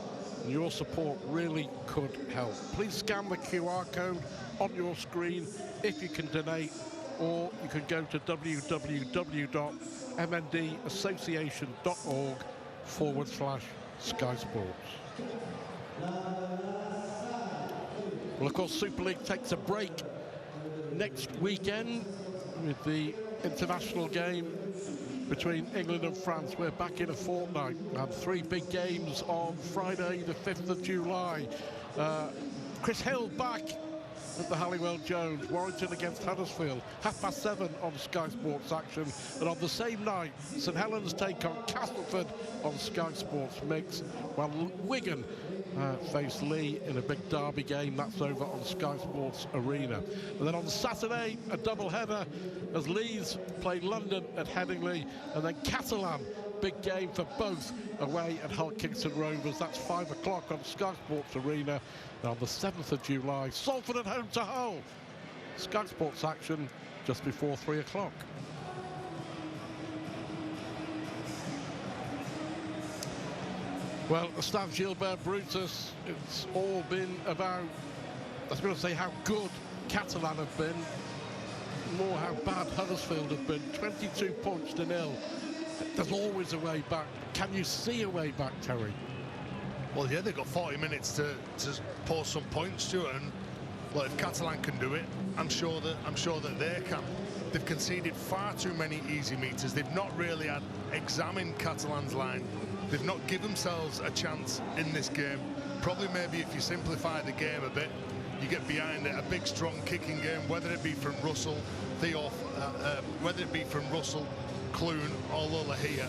And your support really could help. Please scan the QR code on your screen if you can donate, or you can go to www.mndassociation.org/Sky Sports. Well, of course, Super League takes a break next weekend with the international game between England and France. We're back in a fortnight. We have 3 big games on Friday, the 5th of July. Chris Hill back at the Halliwell Jones. Warrington against Huddersfield, 7:30 on Sky Sports Action. And on the same night, St Helens take on Castleford on Sky Sports Mix, while Wigan face Lee in a big derby game. That's over on Sky Sports Arena. And then on Saturday, a double header as Leeds play London at Headingley, and then Catalan, big game for both, away at Hull Kingston Rovers. That's 5 o'clock on Sky Sports Arena. And on the 7th of July, Salford at home to Hull. Sky Sports Action just before 3 o'clock. Well, the Stade Gilbert Brutus, it's all been about, I was going to say how good Catalan have been, more how bad Huddersfield have been. 22 points to 0. There's always a way back. Can you see a way back, Terry? Well, yeah, they've got 40 minutes to pour some points, Stuart, and well, if Catalan can do it, I'm sure that they can. They've conceded far too many easy meters. They've not really examined Catalan's line. They've not given themselves a chance in this game. Probably maybe if you simplify the game a bit, you get behind it, a big strong kicking game, whether it be from Russell, whether it be from Russell, Clune or Lola here.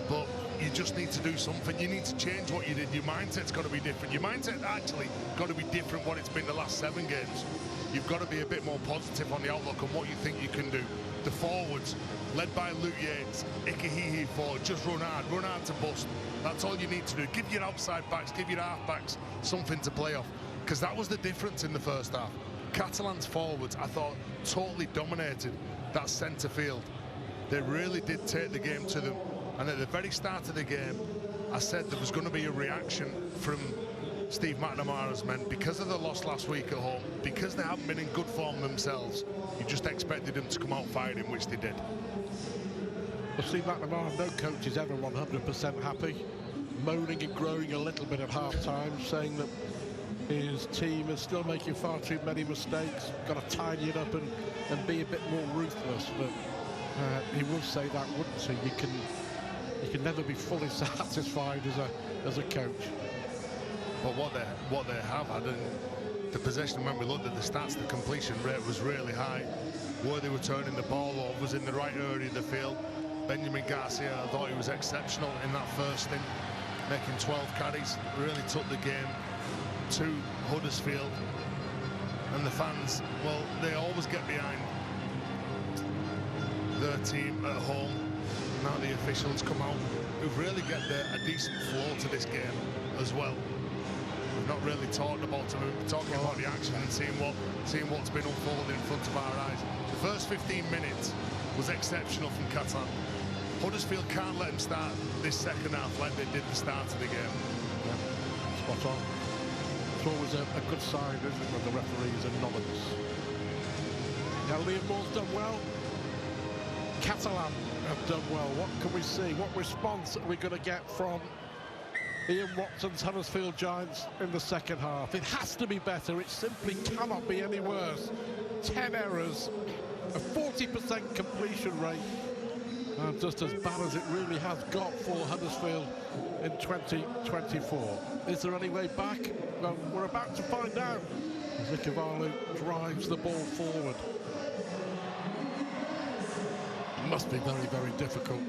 But you just need to do something. You need to change what you did. Your mindset's got to be different. Your mindset actually got to be different what it's been the last 7 games. You've got to be a bit more positive on the outlook and what you think you can do. The forwards, led by Luke Yates, Ikahihi forward, just run hard to bust. That's all you need to do. Give your outside backs, give your half backs something to play off, because that was the difference in the first half. Catalan's forwards, I thought, totally dominated that centre field. They really did take the game to them. And at the very start of the game, I said there was going to be a reaction from Steve McNamara's men because of the loss last week at home, because they haven't been in good form themselves. You just expected them to come out firing, which they did. Well, Steve McNamara, no coach is ever 100% happy, moaning and groaning a little bit at half-time, saying that his team is still making far too many mistakes, got to tidy it up and be a bit more ruthless. But he would say that, wouldn't he? You can never be fully satisfied as a coach. But what they have had, and the possession, when we looked at the stats, the completion rate was really high. Where they were turning the ball over was in the right area of the field. Benjamin Garcia, I thought he was exceptional in that first thing, making 12 carries, really took the game to Huddersfield. And the fans, well, they always get behind their team at home. Now the officials come out, who've really got a decent flow to this game as well. We've not really talked about them, we're talking about the action and seeing what's been unfolding in front of our eyes. The first 15 minutes was exceptional from Catalan. Huddersfield can't let them start this second half like they did the start of the game. Yeah, spot on. It's always a good sign, isn't it, when the referee is anonymous. Now, Liam Moore's done well. Catalan have done well. What can we see? What response are we going to get from Ian Watson's Huddersfield Giants in the second half? It has to be better. It simply cannot be any worse. 10 errors, a 40% completion rate. Just as bad as it really has got for Huddersfield in 2024. Is there any way back? Well, we're about to find out as Ikavalu drives the ball forward. Must be very, very difficult.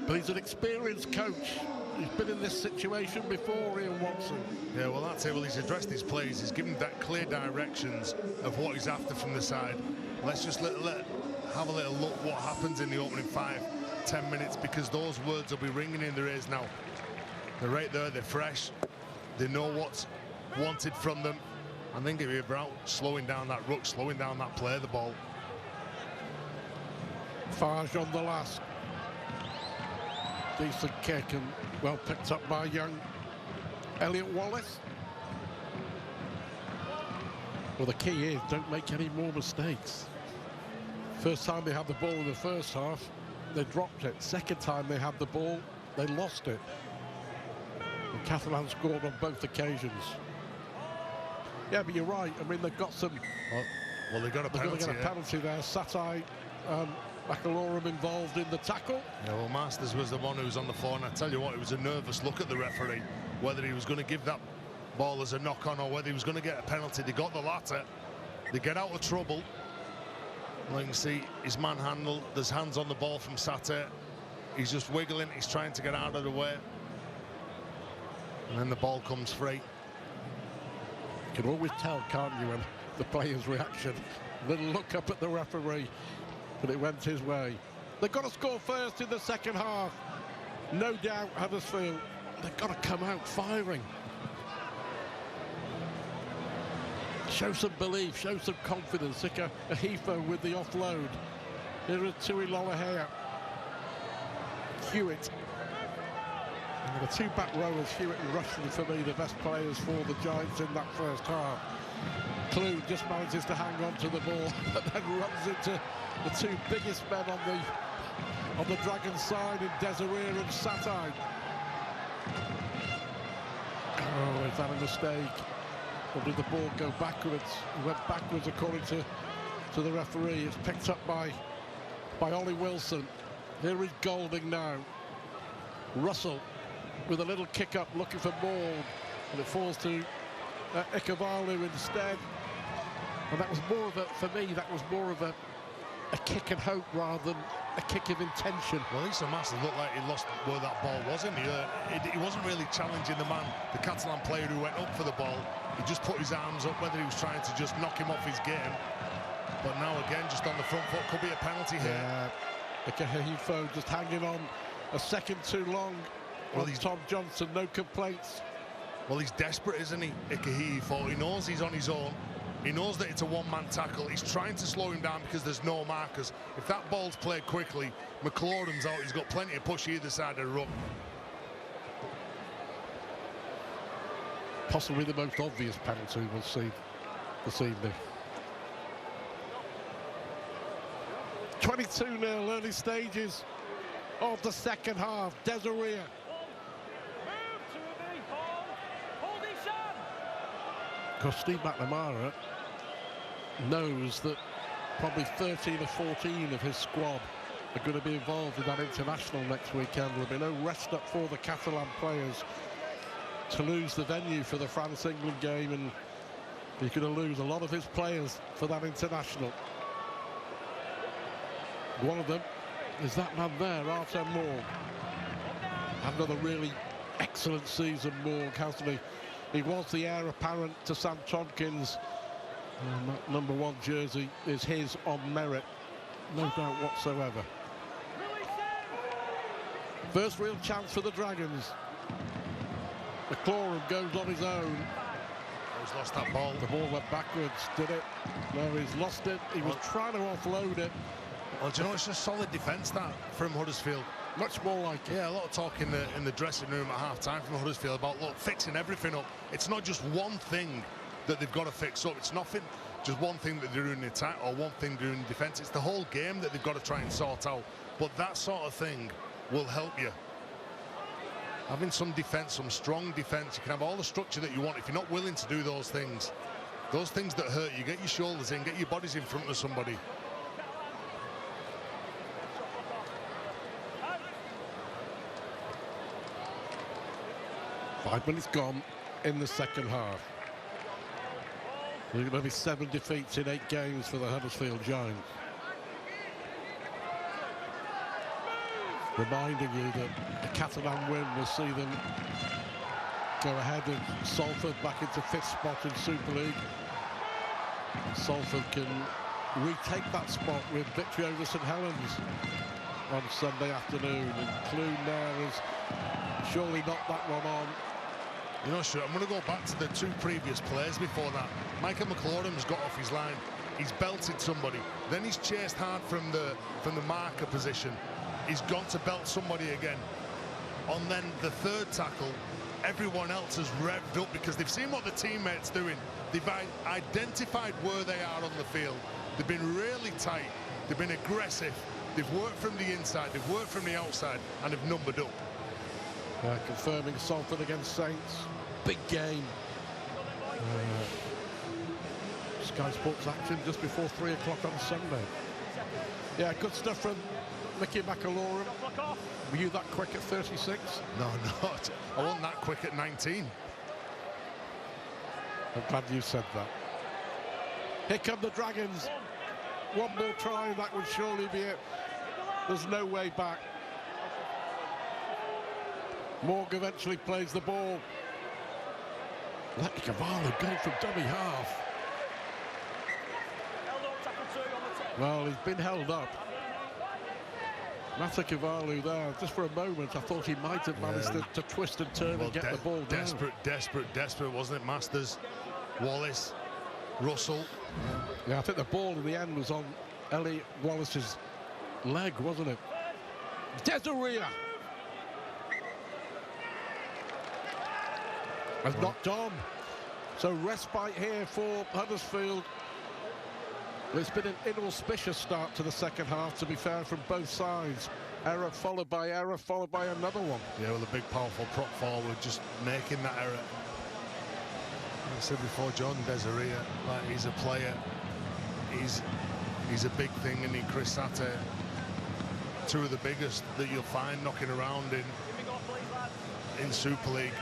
But he's an experienced coach. He's been in this situation before, Ian Watson. Yeah, well, that's it. Well, he's addressed his plays. He's given that clear directions of what he's after from the side. Let's just have a little look what happens in the opening 5-10 minutes, because those words will be ringing in their ears now. They're right there, they're fresh, they know what's wanted from them. I think it'll be about slowing down that ruck, slowing down that play of the ball. Farge on the last. Decent kick and well picked up by young Elliot Wallace. Well, the key is don't make any more mistakes. First time they had the ball in the first half, they dropped it. Second time they had the ball, they lost it. And Catalans scored on both occasions. Yeah, but you're right. I mean, they've got some... Well, they got a penalty. They're going to get a penalty there. Satai, McAlorum involved in the tackle. Yeah, well, Masters was the one who was on the floor, and I tell you what, it was a nervous look at the referee, whether he was going to give that ball as a knock-on or whether he was going to get a penalty. They got the latter. They get out of trouble. Well, you can see his manhandle. There's hands on the ball from Satai. He's just wiggling. He's trying to get out of the way. And then the ball comes free. You can always tell, can't you, when the player's reaction. Little look up at the referee, but it went his way. They've got to score first in the second half. No doubt, Huddersfield, they've got to come out firing. Show some belief, show some confidence. Ika Ahifo with the offload. Here is Tui Lolohea. Hewitt. And the two back rowers, Hewitt and Rushton, for me, the best players for the Giants in that first half. Clue just manages to hang on to the ball, but then runs into the two biggest men on the Dragons side in Desiree and Satai. Oh, is that a mistake? Or did the ball go backwards? It went backwards according to the referee. It's picked up by Ollie Wilson. Here is Golding now. Russell with a little kick up looking for Maud, and it falls to Ikavalu instead. And that was more of a, for me, that was more of a kick and hope rather than a kick of intention. Well, Issa Masters looked like he lost where that ball was in the air. He wasn't really challenging the man, the Catalan player who went up for the ball. He just put his arms up, whether he was trying to just knock him off his game. But now again, just on the front foot, could be a penalty here. Yeah, Ikahifo just hanging on a second too long. Well, Tom Johnson, no complaints. Well, he's desperate, isn't he, Ikahifo? He knows he's on his own. He knows that it's a one-man tackle. He's trying to slow him down because there's no markers. If that ball's played quickly, McLaurin's out. He's got plenty of push either side of the ruck. Possibly the most obvious penalty we'll see this evening. 22-0 early stages of the second half. Desiree. Because Steve McNamara knows that probably 13 or 14 of his squad are going to be involved in that international next weekend. There'll be no rest up for the Catalan players to lose the venue for the France-England game, and he's going to lose a lot of his players for that international. One of them is that man there, Artem Morg. Another really excellent season, Morg, hasn't he? He was the heir apparent to Sam Tompkins. And that #1 jersey is his on merit, no doubt whatsoever. First real chance for the Dragons. McLaurin goes on his own. He's lost that ball. The ball went backwards, did it? No, he's lost it. He was trying to offload it. Well, do you know, it's a solid defence, that, from Huddersfield. Much more like it. Yeah, a lot of talk in the dressing room at half-time from Huddersfield about, look, fixing everything up. It's not just one thing that they've got to fix up. It's nothing, just one thing that they're doing in attack or one thing they're doing in defence. It's the whole game that they've got to try and sort out. But that sort of thing will help you. Having some defence, some strong defence, you can have all the structure that you want. If you're not willing to do those things that hurt you, get your shoulders in, get your bodies in front of somebody. Five minutes gone in the second half. There's going to be 7 defeats in 8 games for the Huddersfield Giants. Reminding you that a Catalan win will see them go ahead of Salford back into 5th spot in Super League. Salford can retake that spot with victory over St Helens on Sunday afternoon, and Clune there has surely knocked that one on. You know, sure, I'm going to go back to the 2 previous plays before that. Michael McLaurin's got off his line. He's belted somebody. Then he's chased hard from the marker position. He's gone to belt somebody again. on then the third tackle, everyone else has revved up because they've seen what the teammates doing. They've identified where they are on the field. They've been really tight. They've been aggressive. They've worked from the inside. They've worked from the outside, and have numbered up. Confirming Salford against Saints. Big game. Sky Sports action just before 3 o'clock on Sunday. Yeah, good stuff from Mickey McAlorum. Were you that quick at 36? No, not. I wasn't that quick at 19. I'm glad you said that. Here come the Dragons. One more try, that would surely be it. There's no way back. Morg eventually plays the ball. Letty Cavallo going from dummy half. Well, he's been held up. Mata Cavallo there, just for a moment, I thought he might have managed to twist and turn and get the ball down. Desperate, wasn't it? Masters, Wallace, Russell. Yeah, I think the ball in the end was on Ellie Wallace's leg, wasn't it? Desiree has knocked on. So respite here for Huddersfield. It's been an inauspicious start to the second half, to be fair, from both sides. Error followed by another one. Yeah, well, a big, powerful prop forward just making that error. I said before, Jordan Desiree, like, he's a player. He's a big thing, and Chris Satte, two of the biggest that you'll find knocking around in Super League.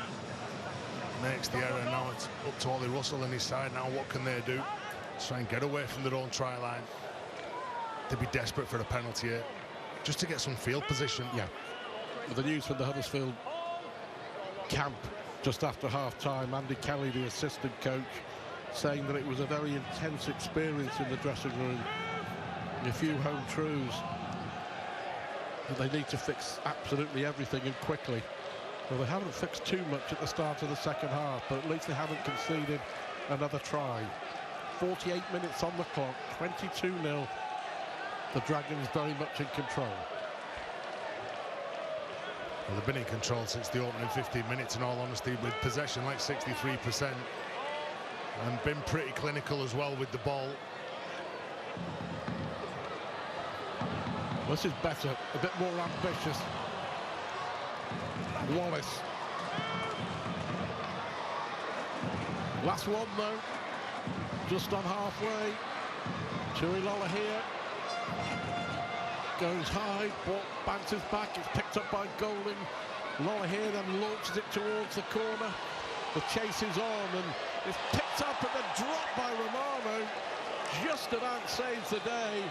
Makes the error. Now it's up to Ollie Russell and his side. Now what can they do? Try and get away from their own try line. They'd be desperate for a penalty here, just to get some field position. Yeah. The news from the Huddersfield camp just after half-time, Andy Kelly, the assistant coach, saying that it was a very intense experience in the dressing room. A few home truths. But they need to fix absolutely everything, and quickly. Well, they haven't fixed too much at the start of the second half, but at least they haven't conceded another try. 48 minutes on the clock, 22-0. The Dragons very much in control. Well, they've been in control since the opening 15 minutes, in all honesty, with possession like 63%. And been pretty clinical as well with the ball. This is better, a bit more ambitious. Wallace. Last one though, just on halfway. Tuilola here. Goes high, ball bounces back, it's picked up by Golding. Lola here then launches it towards the corner. The chase is on, and it's picked up and then dropped by Romano. Just about saves the day.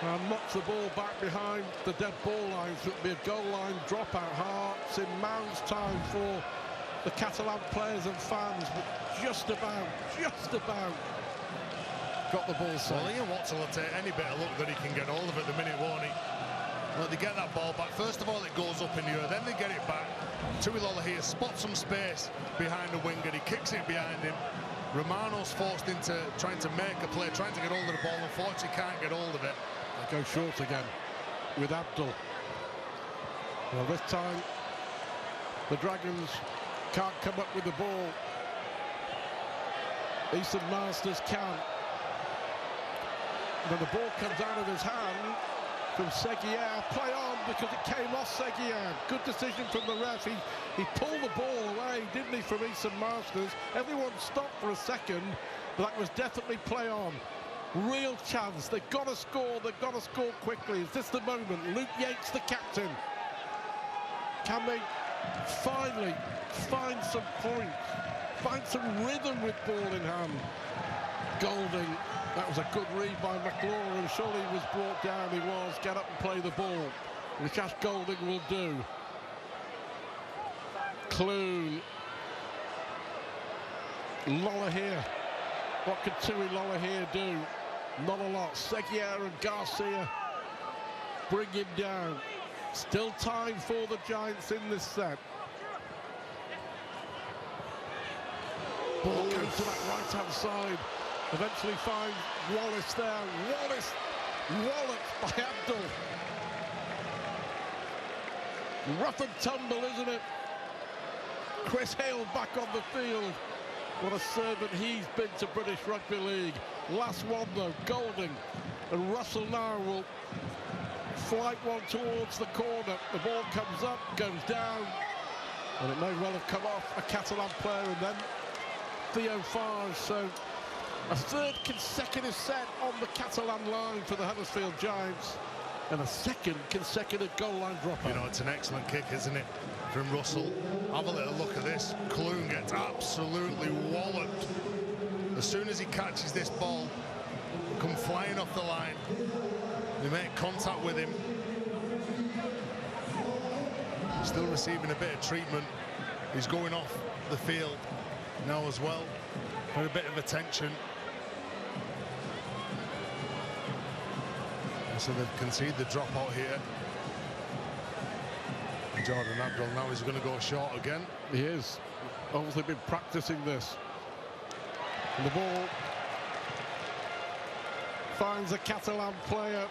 And knocks the ball back behind the dead ball line, so it'll be a goal line dropout. Hearts in Mound's time for the Catalan players and fans, but just about got the ball safe. Well, Ian Watson will take any bit of luck that he can get hold of at the minute, won't he? Well, they get that ball back. First of all, it goes up in the air, then they get it back. Tuilola here spots some space behind the winger. He kicks it behind him. Romano's forced into trying to make a play, trying to get hold of the ball. Unfortunately, can't get hold of it. They go short again with Abdul. Well, this time the Dragons can't come up with the ball. Easton Masters can. Then the ball comes out of his hand from Seguier. Play on, because it came off Seguier. Good decision from the ref. He pulled the ball away, didn't he, from Easton Masters. Everyone stopped for a second, but that was definitely play on. Real chance. They've got to score. They've got to score quickly. Is this the moment? Luke Yates, the captain. Can they finally find some points? Find some rhythm with ball in hand? Golding. That was a good read by McLaurin. Surely he was brought down. He was. Get up and play the ball, which Ash Golding will do. Clune. Lola here. What could Tuilola here do? Not a lot. Seguier and Garcia bring him down. Still time for the Giants in this set. Ball goes to that right-hand side. Eventually finds Wallace there. Wallace walloped by Abdul. Rough and tumble, isn't it? Chris Hale back on the field. What a servant he's been to British Rugby League. Last one though, Golding. And Russell now will flight one towards the corner. The ball comes up, goes down. And it may well have come off a Catalan player and then Theo Farge. So a third consecutive set on the Catalan line for the Huddersfield Giants. And a second consecutive goal line dropout. You know, it's an excellent kick, isn't it, from Russell? Have a little look at this. Clune gets absolutely walloped. As soon as he catches this ball, come flying off the line. They make contact with him. Still receiving a bit of treatment. He's going off the field now as well for a bit of attention. So they've conceded the dropout here. Jordan Abdul now is going to go short again. He is. Obviously been practicing this. And the ball finds a Catalan player.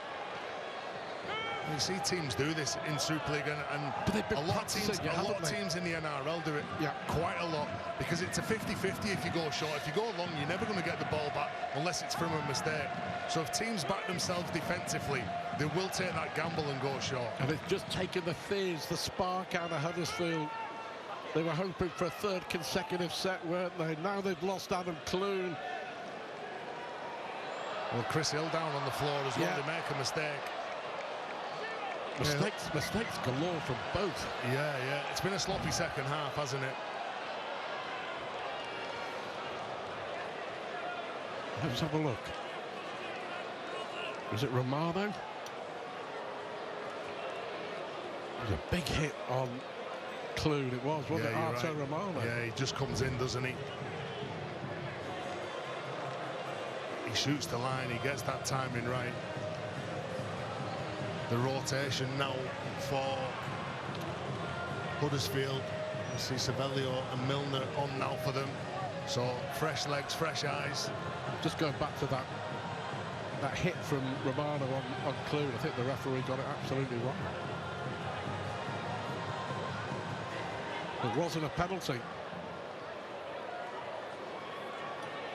You see teams do this in Super League, and a lot of teams in the NRL do it quite a lot, because it's a 50-50 if you go short. If you go long, you're never going to get the ball back unless it's from a mistake. So if teams back themselves defensively, they will take that gamble and go short. And it's just taken the fizz, the spark out of Huddersfield. They were hoping for a third consecutive set, weren't they? Now they've lost Adam Clune. Well, Chris Hill down on the floor as well. They make a mistake. Mistakes galore from both. Yeah. It's been a sloppy second half, hasn't it? Let's have a look. Was it Romano? It was a big hit on Clune. It was, wasn't it? Arto right. Romano. Yeah, he just comes in, doesn't he? He shoots the line. He gets that timing right. The rotation now for Huddersfield. You see Savelio and Milner on now for them. So fresh legs, fresh eyes. Just going back to that hit from Romano on Clune, I think the referee got it absolutely wrong. It wasn't a penalty.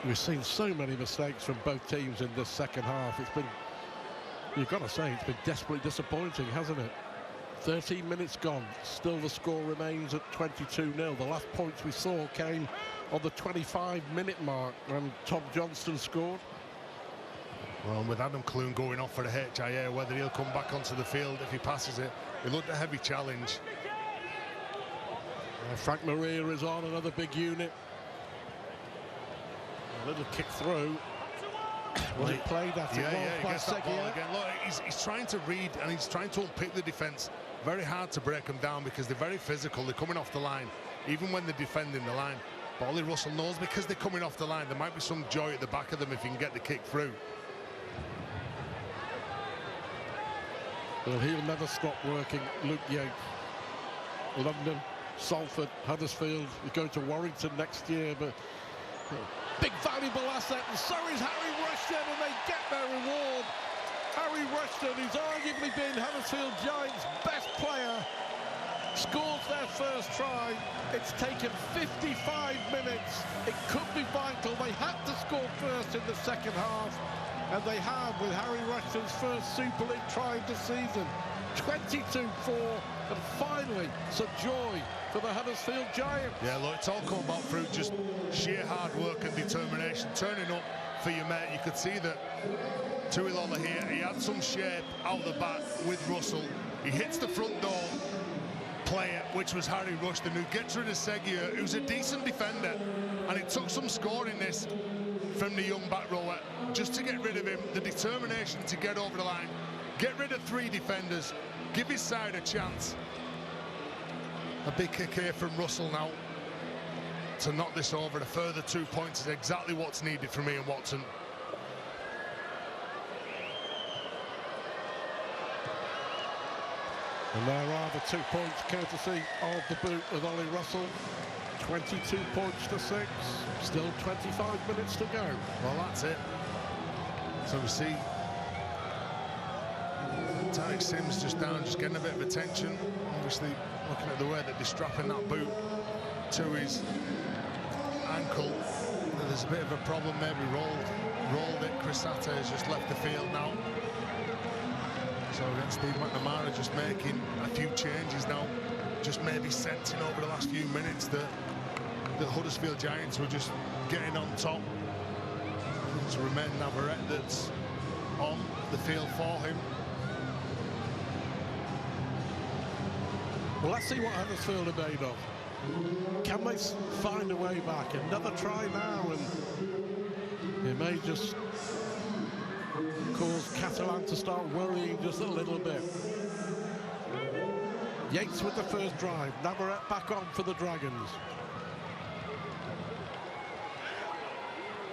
We've seen so many mistakes from both teams in this second half. It's been, you've got to say, it's been desperately disappointing, hasn't it? 13 minutes gone, still the score remains at 22-0. The last points we saw came on the 25-minute mark when Tom Johnston scored. Well, with Adam Clune going off for the HIA, whether he'll come back onto the field if he passes it, it looked a heavy challenge. Frank Maria is on, another big unit. A little kick through. Was it played after? Yeah, he gets that ball again. Look, he's trying to read and he's trying to unpick the defence. Very hard to break them down because they're very physical. They're coming off the line, even when they're defending the line. But Ollie Russell knows because they're coming off the line, there might be some joy at the back of them if he can get the kick through. Well, he'll never stop working. Luke Yates, London, Salford, Huddersfield. He's going to Warrington next year, but big valuable asset, and so is Harry Rushton, and they get their reward. Harry Rushton, who's arguably been Huddersfield Giants' best player, scores their first try. It's taken 55 minutes. It could be vital. They had to score first in the second half, and they have with Harry Rushton's first Super League try of the season. 22-4, and finally some joy for the Huddersfield Giants. Yeah, look, it's all come about through just sheer hard work and determination, turning up for your mate. You could see that Tuilola here, he had some shape out the back with Russell. He hits the front door player, which was Harry Rushton, who gets rid of Seguier, who's a decent defender, and it took some scoring this from the young back rower just to get rid of him. The determination to get over the line, get rid of three defenders, give his side a chance. A big kick here from Russell now to knock this over. A further 2 points is exactly what's needed from Ian Watson. And there are the 2 points courtesy of the boot of Ollie Russell. 22 points to 6. Still 25 minutes to go. Well, that's it. So we see Tarek Sims just down, just getting a bit of attention. obviously, looking at the way that they're strapping that boot to his ankle, there's a bit of a problem. Maybe rolled it. Chris Sata has just left the field now. So again, Steve McNamara just making a few changes now, just maybe sensing over the last few minutes that the Huddersfield Giants were just getting on top. It's Romain Navarrete that's on the field for him. Well, let's see what Huddersfield are made of. Can they find a way back? Another try now, and it may just cause Catalan to start worrying just a little bit. Yates with the first drive. Navarrete back on for the Dragons.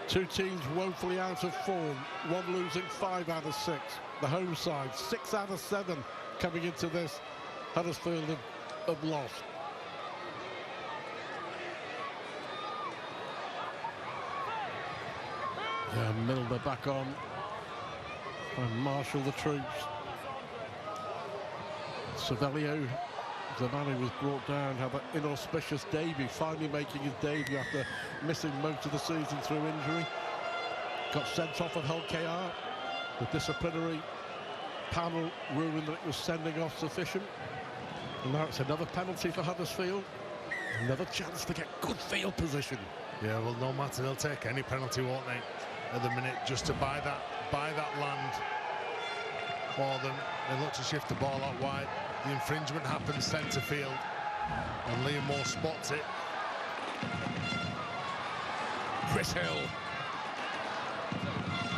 Two teams woefully out of form. One losing 5 out of 6. The home side 6 out of 7 coming into this. Huddersfield have lost. Yeah, Milner back on and marshal the troops. Savelio, the man who was brought down, had an inauspicious debut, finally making his debut after missing most of the season through injury. Got sent off at Hull KR. The disciplinary panel ruling that it was sending off sufficient. And now it's another penalty for Huddersfield. Another chance to get good field position. Yeah, well, no matter, they'll take any penalty, won't they, at the minute, just to buy that land for them. They look to shift the ball out wide. The infringement happens centre field, and Liam Moore spots it. Chris Hill,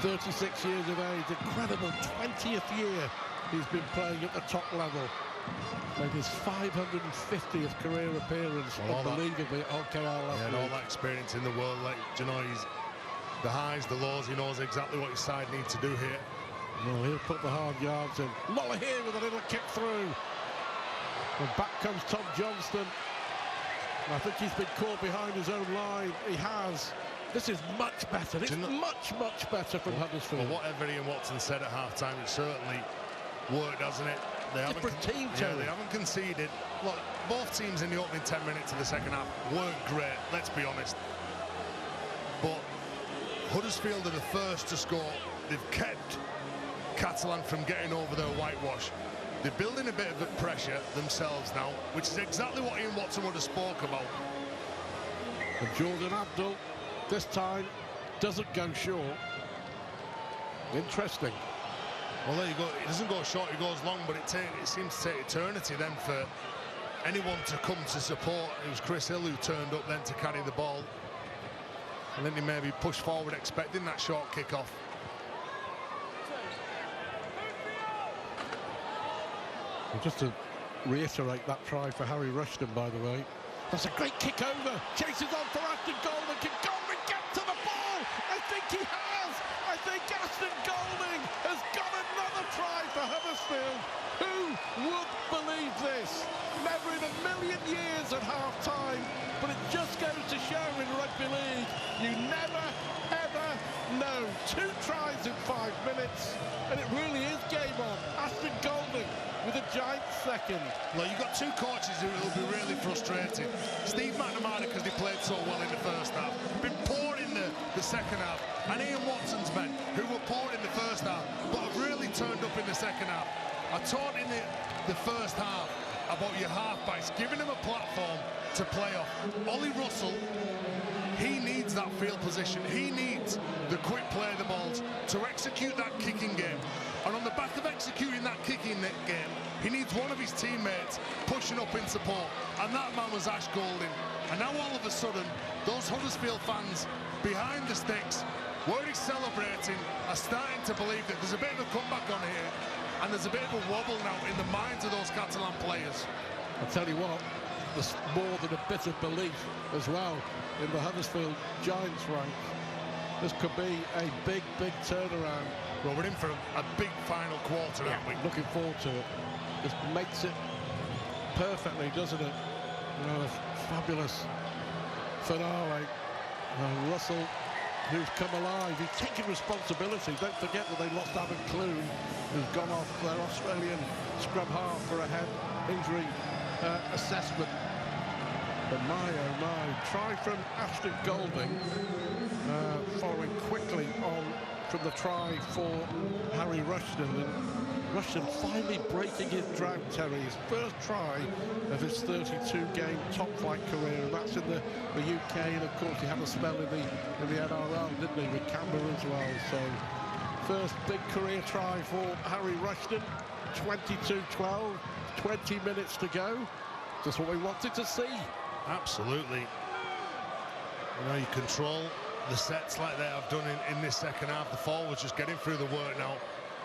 36 years of age, incredible 20th year he's been playing at the top level. Made his 550th career appearance, unbelievably, at OKR last and week. all that experience in the world, like, you know, he's the highs, the lows, he knows exactly what his side needs to do here. Well, he'll put the hard yards in. Lola here with a little kick through. And back comes Tom Johnston. And I think he's been caught behind his own line. He has. This is much better. It's much better from Huddersfield. Well, whatever Ian Watson said at half-time, it certainly worked, hasn't it? They Different team, yeah, they haven't conceded. Look, both teams in the opening 10 minutes of the second half weren't great, let's be honest. But Huddersfield are the first to score. They've kept Catalan from getting over their whitewash. They're building a bit of a pressure themselves now, which is exactly what Ian Watson would have spoke about. And Jordan Abdul, this time, doesn't go short. Interesting. Well, there you go. It doesn't go short, it goes long, but it seems to take eternity then for anyone to come to support. It was Chris Hill who turned up then to carry the ball. And then he maybe pushed forward expecting that short kick-off. And just to reiterate that try for Harry Rushton, by the way. That's a great kick over. Chases on for Aston Golding. Can Golding get to the ball? I think he has. I think Aston Golding has got another try for Huddersfield. Who would believe this? Never in a million years at half-time. But it just goes to show in rugby league, you never, ever know. 2 tries in 5 minutes, and it really is game on. Aston Golding with a giant second. Well, you've got 2 coaches who will be really frustrated. Steve McNamara, because he played so well in the first half, been poor in the second half, and Ian Watson's men, who were poor in the first half, but have really turned up in the second half. I taught in the first half about your half-backs, giving them a platform to play off. Ollie Russell, he needs that field position. He needs the quick play of the balls to execute that kicking game. And on the back of executing that kicking game, he needs one of his teammates pushing up in support. And that man was Ash Golding. And now all of a sudden, those Huddersfield fans behind the sticks, where he's celebrating, are starting to believe that there's a bit of a comeback on here. And there's a bit of a wobble now in the minds of those Catalan players. I'll tell you what, there's more than a bit of belief as well in the Huddersfield Giants ranks. This could be a big turnaround. Well, we're in for a big final quarter, aren't we? Looking forward to it. This makes it perfectly, doesn't it? You know, a fabulous finale. Russell, who's come alive, he's taken responsibility. Don't forget that they lost Adam Clune, who's gone off, their Australian scrub half, for a head injury assessment. But my, oh my, try from Ashton Golding, following quickly on from the try for Harry Rushton. And Rushton finally breaking his drought, Terry. His first try of his 32-game top-flight career, and that's in the UK. And of course, he had a spell in the NRL, didn't he, with Canberra as well. So, first big career try for Harry Rushton. 22-12, 20 minutes to go. Just what we wanted to see. Absolutely. You know, you control the sets like they have done in this second half. The forwards just getting through the work now.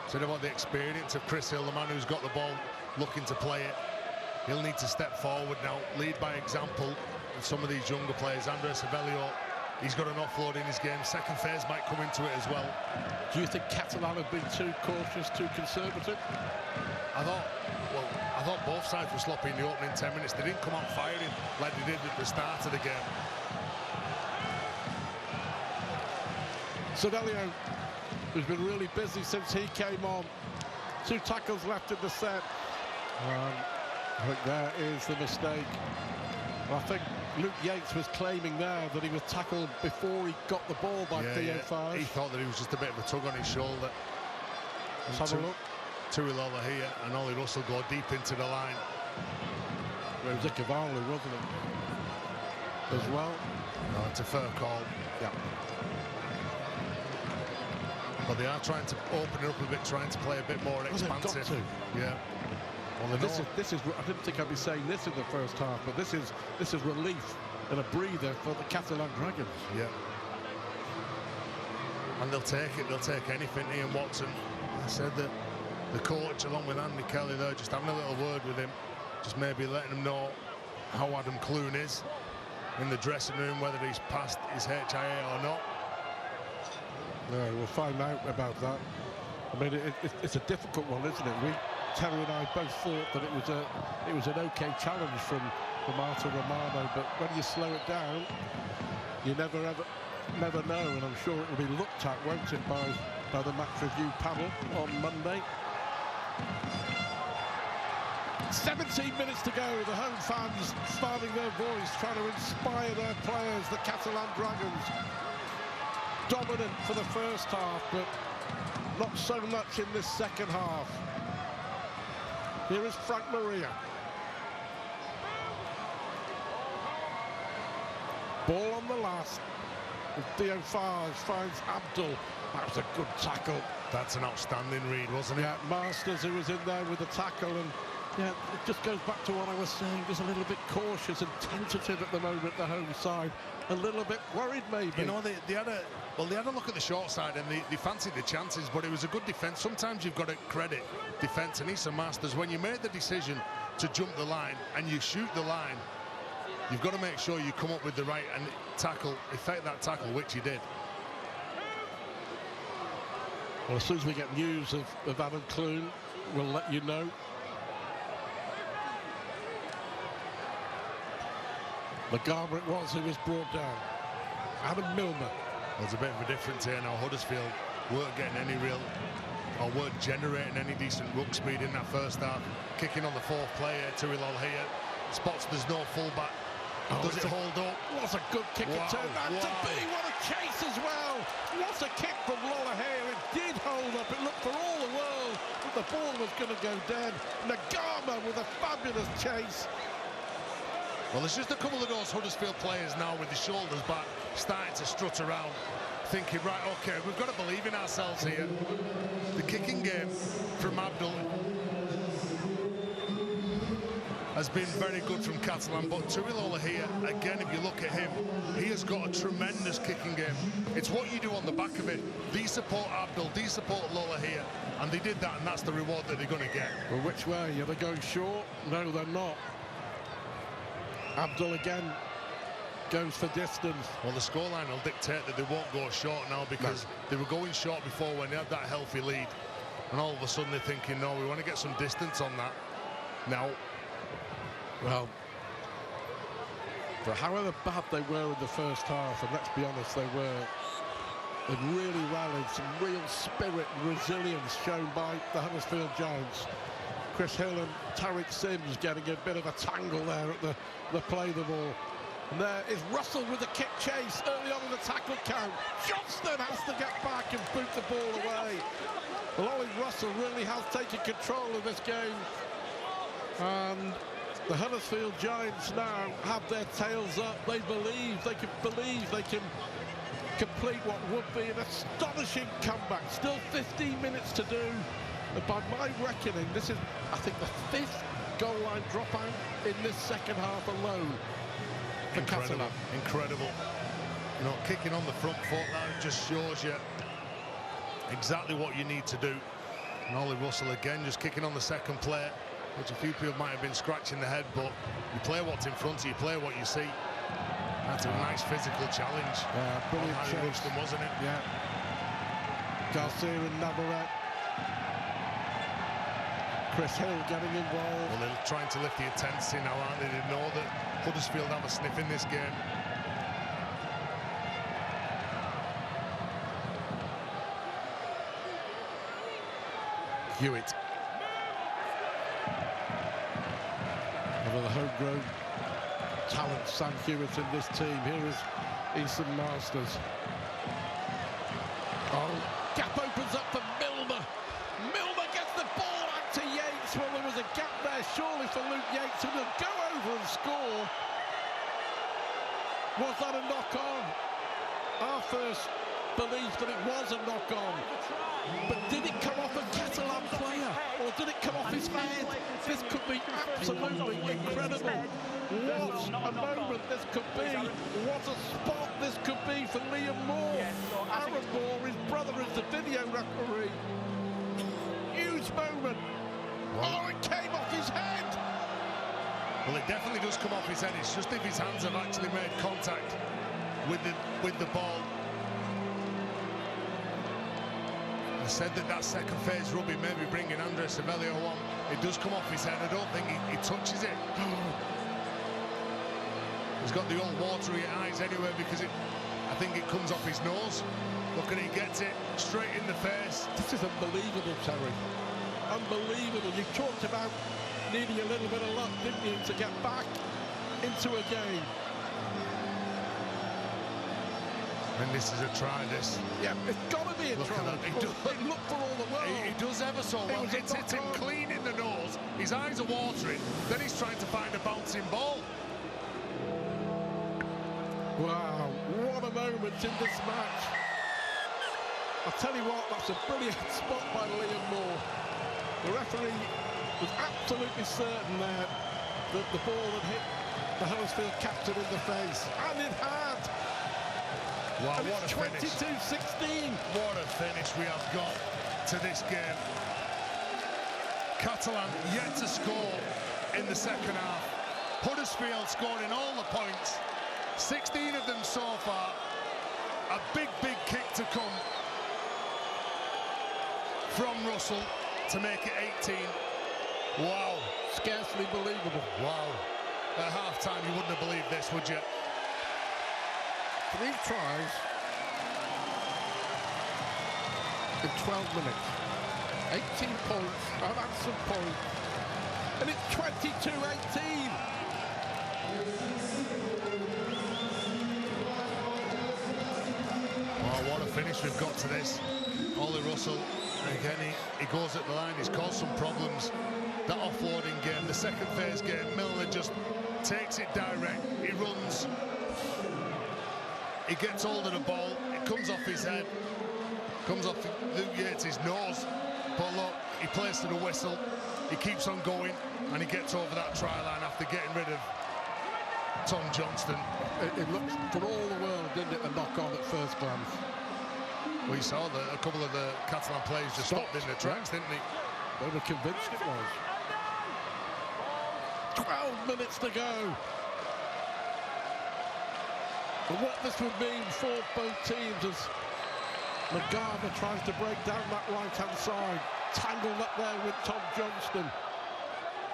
So about the experience of Chris Hill, the man who's got the ball, looking to play it. He'll need to step forward now, lead by example. And some of these younger players, Andres Savelio, he's got an offload in his game. Second phase might come into it as well. Do you think Catalan have been too cautious, too conservative? I thought both sides were sloppy in the opening 10 minutes. They didn't come out firing like they did at the start of the game. Savelio, who's been really busy since he came on. 2 tackles left in the set. I think there is the mistake. I think Luke Yates was claiming there that he was tackled before he got the ball by Theo Fars. He thought that he was just a bit of a tug on his shoulder. Let's have a look. Tuilola here and Ollie Russell go deep into the line. It was Ikavalu, wasn't it? As well. No, it's a fair call. Yeah. But they are trying to open it up a bit, trying to play a bit more expansive. Got to. Yeah. Well, this is. I didn't think I'd be saying this in the first half, but this is relief and a breather for the Catalan Dragons. Yeah. And they'll take it. They'll take anything. Ian Watson, I said that the coach, along with Andy Kelly, there, just having a little word with him, just maybe letting him know how Adam Clune is in the dressing room, whether he's passed his HIA or not. No, we'll find out about that. I mean, it's a difficult one, isn't it? Terry and I both thought that it was an okay challenge from Marta Romano, but when you slow it down, you never know, and I'm sure it will be looked at, won't it, by the match review panel on Monday. 17 minutes to go. The home fans finding their voice, trying to inspire their players. The Catalan Dragons dominant for the first half, but not so much in this second half. Here is Frank Maria. Ball on the last. And Theo Fars finds Abdul. That was a good tackle. That's an outstanding read, wasn't it? Yeah, Masters, who was in there with the tackle, and yeah, it just goes back to what I was saying, just a little bit cautious and tentative at the moment, the home side. A little bit worried, maybe. You know, they had a look at the short side and they fancied the chances, but it was a good defence. Sometimes you've got to credit defence, and Issa Masters, when you made the decision to jump the line and you shoot the line, you've got to make sure you come up with the right and effect that tackle, which you did. Well, as soon as we get news of Adam Clune, we'll let you know. The Garber it was who was brought down. Adam Milner. There's a bit of a difference here now. Huddersfield weren't getting any weren't generating any decent ruck speed in that first half. Kicking on the fourth player, Tuilol here. Spots there's no fullback. Does it hold up? What a good kick it turned out to be. What a chase as well. What a kick from Lola here. It did hold up. It looked for all the world that the ball was going to go dead. Nagama with a fabulous chase. Well, there's just a couple of those Huddersfield players now with the shoulders back, starting to strut around, thinking, right, OK, we've got to believe in ourselves here. The kicking game from Abdul has been very good from Catalan, but Tuilola here, again, if you look at him, he has got a tremendous kicking game. It's what you do on the back of it. These support Abdul, these support Lola here, and they did that, and that's the reward that they're going to get. Well, which way? Are they going short? No, they're not. Abdul again goes for distance. Well, the scoreline will dictate that they won't go short now, because they were going short before when they had that healthy lead, and all of a sudden they're thinking, no, we want to get some distance on that now. Well, for however bad they were in the first half, and let's be honest, they really rallied. Some real spirit and resilience shown by the Huddersfield Giants. Chris Hill and Tariq Sims getting a bit of a tangle there at the play the ball. And there is Russell with a kick chase early on in the tackle count. Johnston has to get back and boot the ball away. Well, Ollie Russell really has taken control of this game. And the Huddersfield Giants now have their tails up. They believe they can complete what would be an astonishing comeback. Still 15 minutes to do. And by my reckoning, this is, I think, the 5th goal line dropout in this second half alone for Catalan. Incredible. You know, kicking on the front foot, that just shows you exactly what you need to do. And Ollie Russell again just kicking on the second play, which a few people might have been scratching the head, but you play what's in front of you, you play what you see. That's a nice physical challenge. Yeah, brilliant challenge, wasn't it? Yeah. Garcia and Navarrete. Chris Hill getting involved. Well, they're trying to lift the intensity now, aren't they? They know that Huddersfield have a sniff in this game. Hewitt. One of the homegrown talent, Sam Hewitt, in this team. Here is Easton Masters. Oh, gap opens up for Milner. Milner gets the ball out to Yates. Well, there was a gap there, surely, for Luke Yates, who will go over and score. Was that a knock-on? Our first belief that it was a knock-on. But did it come off a Catalan player, or did it come off his head? This could be absolutely incredible. What a moment this could be. What a spot this could be for Liam Moore. Aaron Moore, his brother, is the video referee. Huge moment. Oh, it came off his head. Well, it definitely does come off his head. It's just if his hands have actually made contact with the ball. I said that second phase rubbing, maybe bringing Andre Savelio on. It does come off his head. I don't think he touches it. He's got the old watery eyes anyway, because I think it comes off his nose. Look, and he gets it straight in the face. This is unbelievable, Terry. Unbelievable. You talked about needing a little bit of luck, didn't you, to get back into a game. And this is a try, this. Yeah, it's got to be a try. It looked for all the world. He does ever so well. It's hit him clean in the nose. His eyes are watering. Then he's trying to find a bouncing ball. Wow, what a moment in this match. I'll tell you what, that's a brilliant spot by Liam Moore. The referee was absolutely certain there that the ball had hit the Huddersfield captain in the face. And it had. Wow, and what it's a finish. 22-16. What a finish we have got to this game. Catalan yet to score in the second half. Huddersfield scoring all the points. 16 of them so far. A big kick to come from Russell to make it 18. Wow. Scarcely believable. Wow. At half-time, you wouldn't have believed this, would you? 3 tries in 12 minutes. 18 points, unanswered points. And it's 22-18. Oh, what a finish we've got to this. Ollie Russell, again, he goes at the line. He's caused some problems. That offloading game, the second phase game, Milner just takes it direct. He runs. He gets hold of the ball. It comes off his head. Comes off Luke Yates' nose. But look, he plays to the whistle. He keeps on going, and he gets over that try line after getting rid of Tom Johnston. It looked for all the world, didn't it, a knock-on at first glance. We saw that a couple of the Catalan players just stopped in their tracks, didn't they? They were convinced it was. 12 minutes to go. And what this would mean for both teams as McGarver tries to break down that right-hand side, tangled up there with Tom Johnston.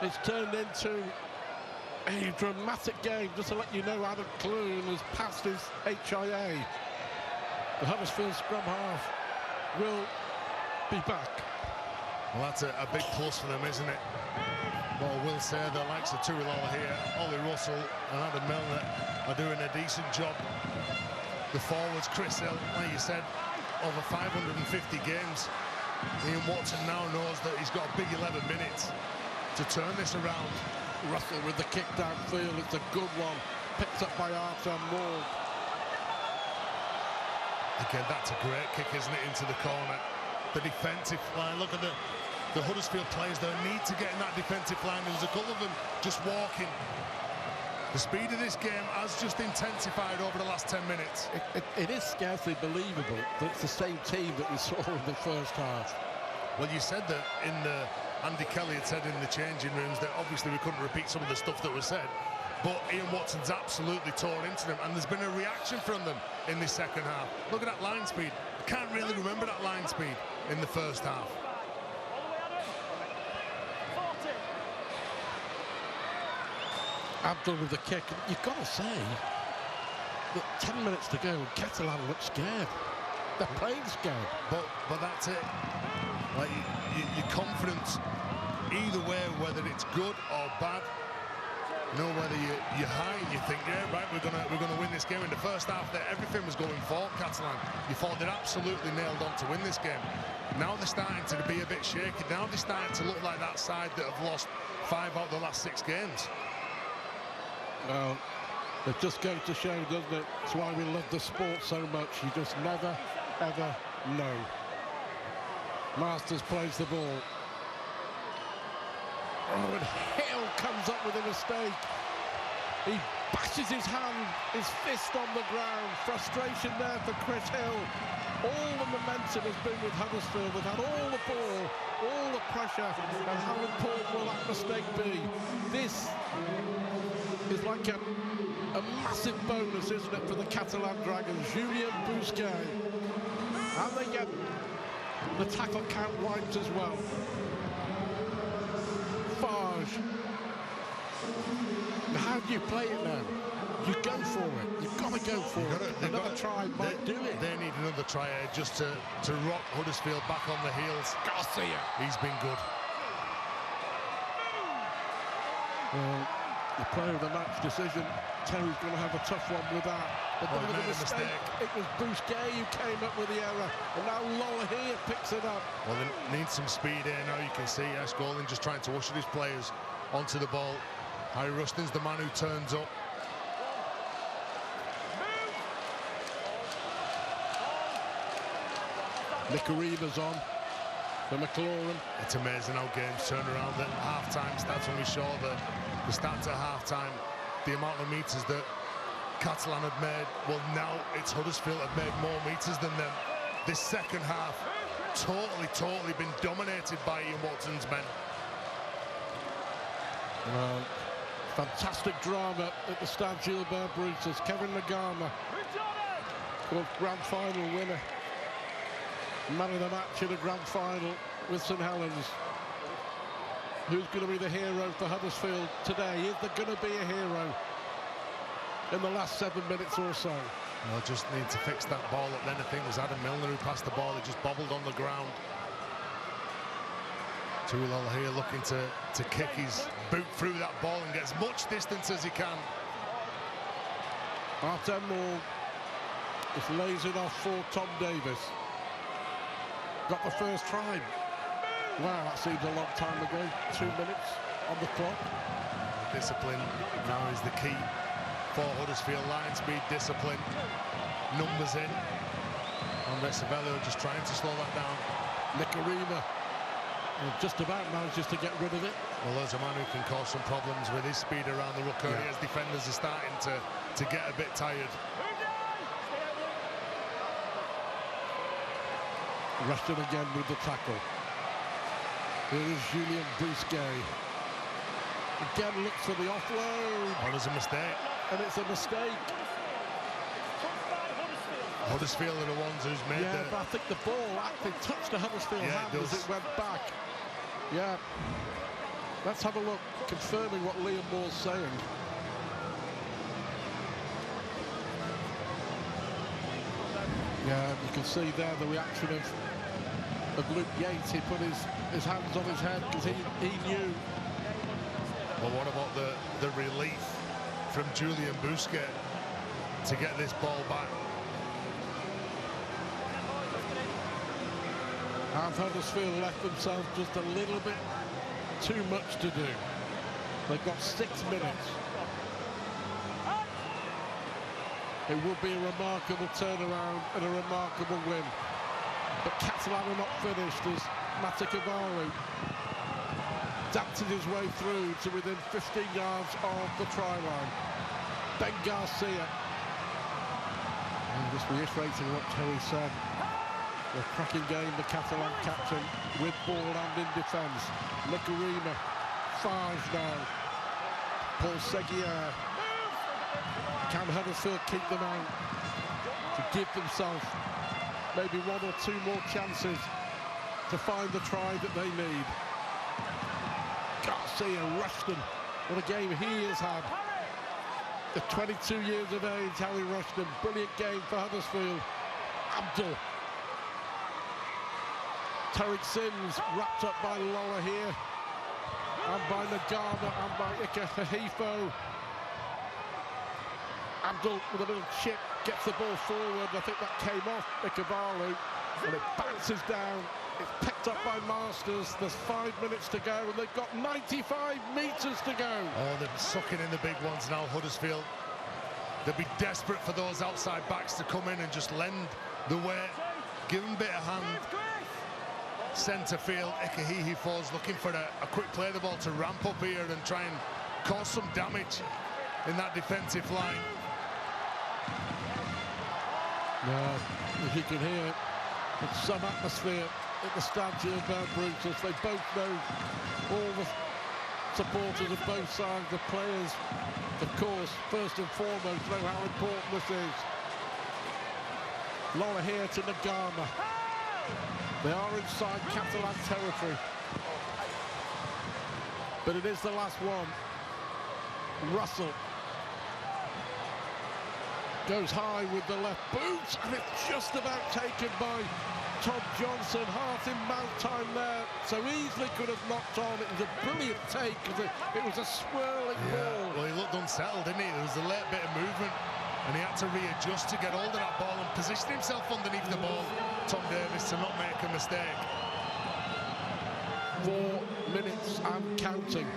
It's turned into a dramatic game. Just to let you know, Adam Clune has passed his HIA. The Huddersfield scrum half will be back Well, that's a big plus for them, isn't it? Well, we'll say the likes of Tuilala here, Ollie Russell and Adam Milner are doing a decent job. The forwards, Chris Hill, like you said, over 550 games. Ian Watson now knows that he's got a big 11 minutes to turn this around. Russell with the kick downfield, it's a good one. Picked up by Artem Moore. Again, that's a great kick, isn't it, into the corner. The defensive line, look at the Huddersfield players, they need to get in that defensive line. There's a couple of them just walking. The speed of this game has just intensified over the last 10 minutes. It is scarcely believable that it's the same team that we saw in the first half. Well, you said that Andy Kelly had said in the changing rooms that obviously we couldn't repeat some of the stuff that was said, but Ian Watson's absolutely tore into them, and there's been a reaction from them in this second half. Look at that line speed. I can't really remember that line speed in the first half. Abdul with the kick. You've got to say that 10 minutes to go, Catalan looks scared. They're playing scared. But that's it. Like your confidence, either way, whether it's good or bad. You know, whether you're high and you think, yeah, right, we're gonna win this game. In the first half, there everything was going for Catalan. You thought they'd absolutely nailed on to win this game. Now they're starting to be a bit shaky. Now they're starting to look like that side that have lost 5 out of the last 6 games. Well, it just goes to show, doesn't it? It's why we love the sport so much. You just never, ever know. Masters plays the ball. Oh, and Hill comes up with a mistake. He bashes his fist on the ground. Frustration there for Chris Hill. All the momentum has been with Huddersfield. They've had all the ball, all the pressure. And how important will that mistake be? This is like a massive bonus, isn't it, for the Catalan Dragons? Julien Busquets. And they get the tackle count wiped as well. Farge. Now, how do you play it now? You go for it. You've got to go for it. Another try might do it. They need another try here just to rock Huddersfield back on the heels. Garcia. He's been good. Well, the player of the match decision, Terry's going to have a tough one with that. But he made a mistake. It was Busquets who came up with the error, and now Lola here picks it up. Well, they need some speed here now. You can see Golding just trying to usher his players onto the ball. Harry Rustin's the man who turns up. Nicarima's on for McLaurin. It's amazing how games turn around at half-time stats. When we saw the stats at half-time, the amount of meters that Catalan had made, well, now it's Huddersfield have made more meters than them. This second half, totally been dominated by Ian Watson's men. Well, fantastic drama at the Stade Gilbert Brutus. Kevin Nagama, called grand final winner. Man of the match in a grand final with St Helens. Who's going to be the hero for Huddersfield today? Is there going to be a hero in the last 7 minutes or so? They'll just need to fix that ball up then. I think it was Adam Milner who passed the ball. It just bobbled on the ground. Tuilala here looking to kick his boot through that ball and get as much distance as he can. Artem Moore just lays it off for Tom Davis. Got the first try. Wow, that seems a long time ago. 2 minutes on the clock. Discipline now is the key for Huddersfield. Line speed, discipline, numbers in. Andre Cervello just trying to slow that down. Nicarima just about manages to get rid of it. Well, there's a man who can cause some problems with his speed around the ruck area as defenders are starting to get a bit tired. Rushton again with the tackle. Here is Julien Busquets. Again looks for the offload. Oh, there's a mistake. And it's a mistake. Huddersfield are the ones who's made but I think the ball actually touched the Huddersfield hand as it went back. Yeah. Let's have a look, confirming what Liam Moore's saying. Yeah, you can see there the reaction of Luke Yates, he put his hands on his head because he knew. Well, what about the relief from Julian Busquets to get this ball back? And Huddersfield left themselves just a little bit too much to do. They've got 6 minutes. It would be a remarkable turnaround and a remarkable win. But Catalan are not finished as Matikabalu dances his way through to within 15 yards of the try line. Ben Garcia. And just reiterating what Terry said. A cracking game, the Catalan captain, with ball and in defence. Lecarima, 5 now. Paul Seguier. Can Huddersfield keep them out to give themselves maybe 1 or 2 more chances to find the try that they need? Garcia, Rushton, what a game he has had. At 22 years of age, Harry Rushton, brilliant game for Huddersfield. Abdul. Tariq Sims wrapped up by Lola here, and by Nagama, and by Ika Hahifo. Abdul with a little chip gets the ball forward. I think that came off Ikabalu, and it bounces down. It's picked up by Masters. There's 5 minutes to go, and they've got 95 metres to go. Oh, they're sucking in the big ones now, Huddersfield. They'll be desperate for those outside backs to come in and just lend the weight, give them a bit of hand. Centre field, Ikahihifo's looking for a quick play the ball to ramp up here and try and cause some damage in that defensive line. Now, as you can hear, it's some atmosphere at the Stadio Brutus. They both know, all the supporters of both sides, the players, of course, first and foremost, know how important this is. Lola here to Nagama. They are inside Catalan territory. But it is the last one. Russell goes high with the left boot, and it's just about taken by Tom Johnson. Hart in mouth time there, so easily could have knocked on. It was a brilliant take because it was a swirling ball. Well, he looked unsettled, didn't he? There was a late bit of movement, and he had to readjust to get hold of that ball and position himself underneath the ball, Tom Davis, to not make a mistake. 4 minutes and counting.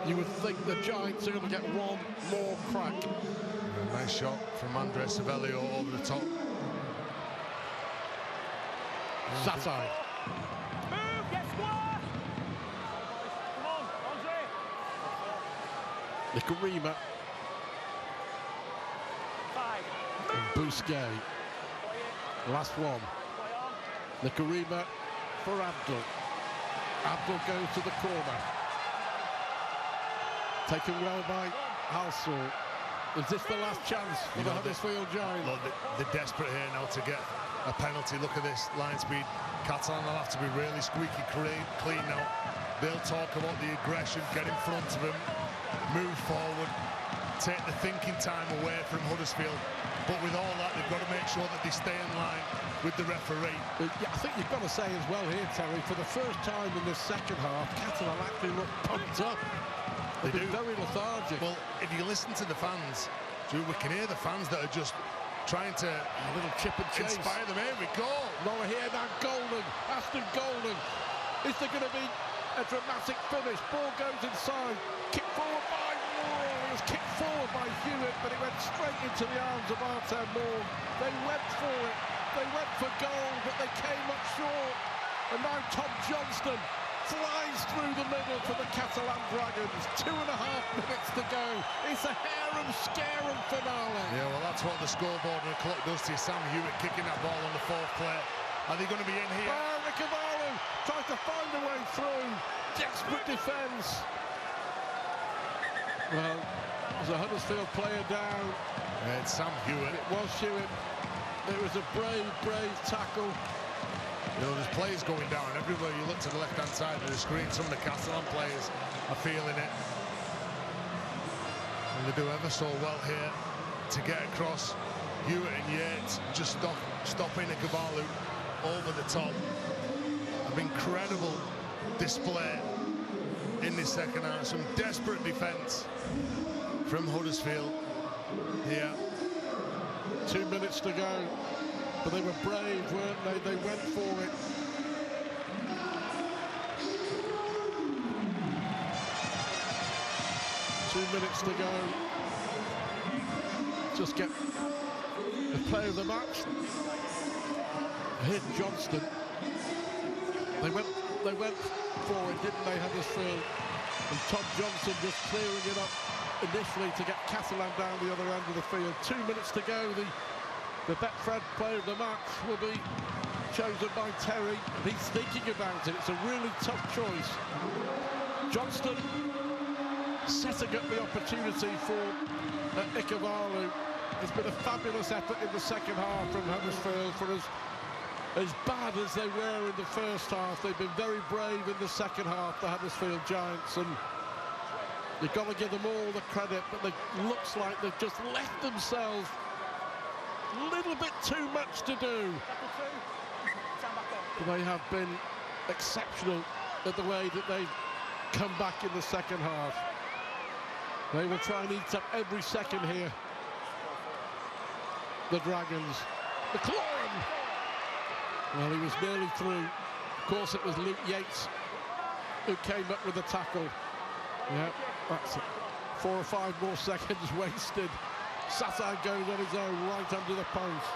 You would think the Giants are going to get 1 more crack. A nice shot from Andre Savelio over the top. Satai. Move, get square! Come on, Andre! Nicarima. 5. And Busquets. Last one. Nicarima for Abdul. Abdul goes to the corner. Taken well by Halsall. Is this the last chance for the Huddersfield Giants? Look, they're desperate here now to get a penalty. Look at this line speed. Catalan will have to be really squeaky clean now. They'll talk about the aggression, get in front of him, move forward, take the thinking time away from Huddersfield. But with all that, they've got to make sure that they stay in line with the referee. Yeah, I think you've got to say as well here, Terry, for the first time in this second half, Catalan actually look pumped up. They've been very lethargic. Well, if you listen to the fans, we can hear the fans that are just trying to a little chip and chase. Inspire them. Here we go. Nora here now, Golden, Aston Golden. Is there going to be a dramatic finish? Ball goes inside. Kick forward by Moore. It was kicked forward by Hewitt, but it went straight into the arms of Artem Moore. They went for it. They went for goal, but they came up short. And now Tom Johnston flies through the middle for the Catalan Dragons. 2.5 minutes to go. It's a harum-scarum finale. Yeah, well, that's what the scoreboard and the clock does to you. Sam Hewitt kicking that ball on the 4th play. Are they going to be in here? Oh, Ricciardo tries to find a way through. Desperate defence. Well, there's a Huddersfield player down. Yeah, it's Sam Hewitt. It was Hewitt. It was a brave tackle. You know, there's players going down everywhere. You look to the left-hand side of the screen, some of the Catalan players are feeling it. And they do ever so well here to get across. Hewitt and Yates just stopping Ikabalu. over the top. An incredible display in this second half. Some desperate defence from Huddersfield here. 2 minutes to go, but they were brave, weren't they? They went for it. Minutes to go. Just get the player of the match. Hid Johnston. They went for it, didn't they, Huddersfield? And Tom Johnson just clearing it up initially to get Catalan down the other end of the field. 2 minutes to go. The Betfred player of the match will be chosen by Terry. And he's thinking about it. It's a really tough choice. Johnston setting up the opportunity for Ikavalu. It's been a fabulous effort in the second half from Huddersfield. For as bad as they were in the first half, they've been very brave in the second half, the Huddersfield Giants, and you've got to give them all the credit, but it looks like they've just left themselves a little bit too much to do. But they have been exceptional at the way that they've come back in the second half. They will try and eat up every second here. The Dragons. McLaurin! Well, he was nearly through. Of course, it was Luke Yates who came up with the tackle. Yeah, that's it. 4 or 5 more seconds wasted. Satai goes on his own, right under the post.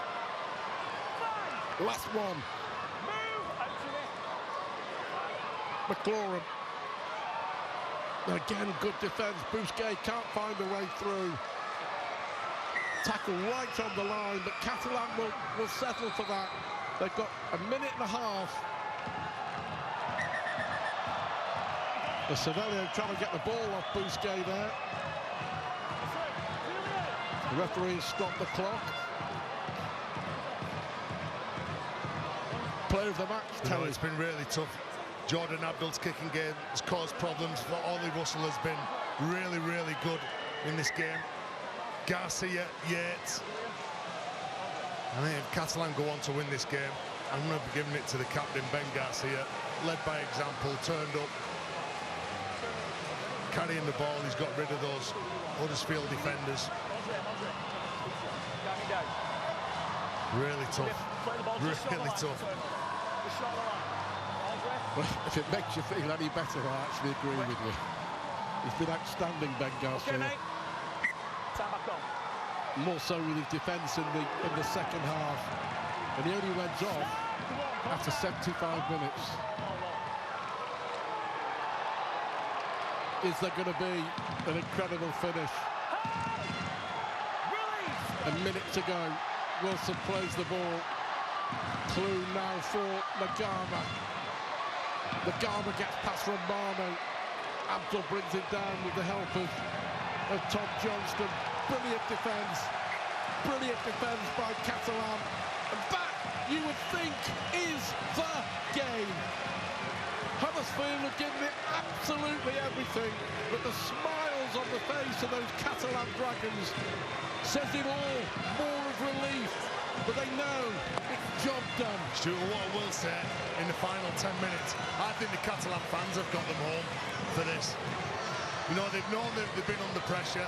Last one. McLaurin. Again, good defence. Bousquet can't find a way through. Tackle right on the line, but Catalan will settle for that. They've got a minute and a half. The Cervello trying to get the ball off Bousquet there. The referee has stopped the clock. Player of the match, Terry. It's been really tough. Jordan Abdul's kicking game has caused problems, but Ollie Russell has been really, really good in this game. Garcia, Yates. I think if Catalan go on to win this game, I'm going to be giving it to the captain, Ben Garcia. Led by example, turned up, carrying the ball. He's got rid of those Huddersfield defenders. Really tough. Really tough. Well, if it makes you feel any better, I actually agree with you. He's been outstanding, Ben Garcia. More so with his defence in the second half. And he only went off after 75 minutes. Is there going to be an incredible finish? A minute to go. Wilson plays the ball. Clue now for Nagama. Nagama gets past Romano. Abdul brings it down with the help of Tom Johnston. Brilliant defence by Catalan. And that, you would think, is the game. Huddersfield have given it absolutely everything, but the smiles on the face of those Catalan Dragons says it all. More of relief, but they know it's job done. Stuart, what I will say in the final 10 minutes, I think the Catalan fans have got them home for this. You know, they've known that they've been under pressure.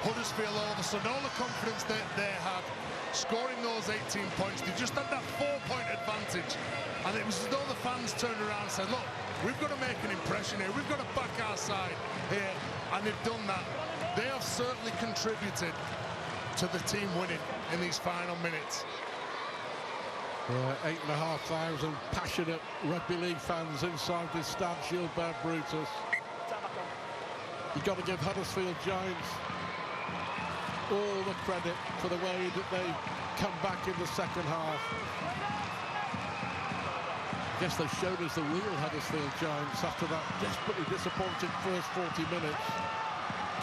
Huddersfield, all of a sudden, all the confidence that they had, scoring those 18 points, they just had that 4-point advantage. And it was as though the fans turned around and said, look, we've got to make an impression here. We've got to back our side here. And they've done that. They have certainly contributed to the team winning in these final minutes. 8,500 passionate rugby league fans inside this stand, Gilbert Brutus. You've got to give Huddersfield Giants all the credit for the way that they come back in the second half. I guess they've shown us the real Huddersfield Giants after that desperately disappointing first 40 minutes.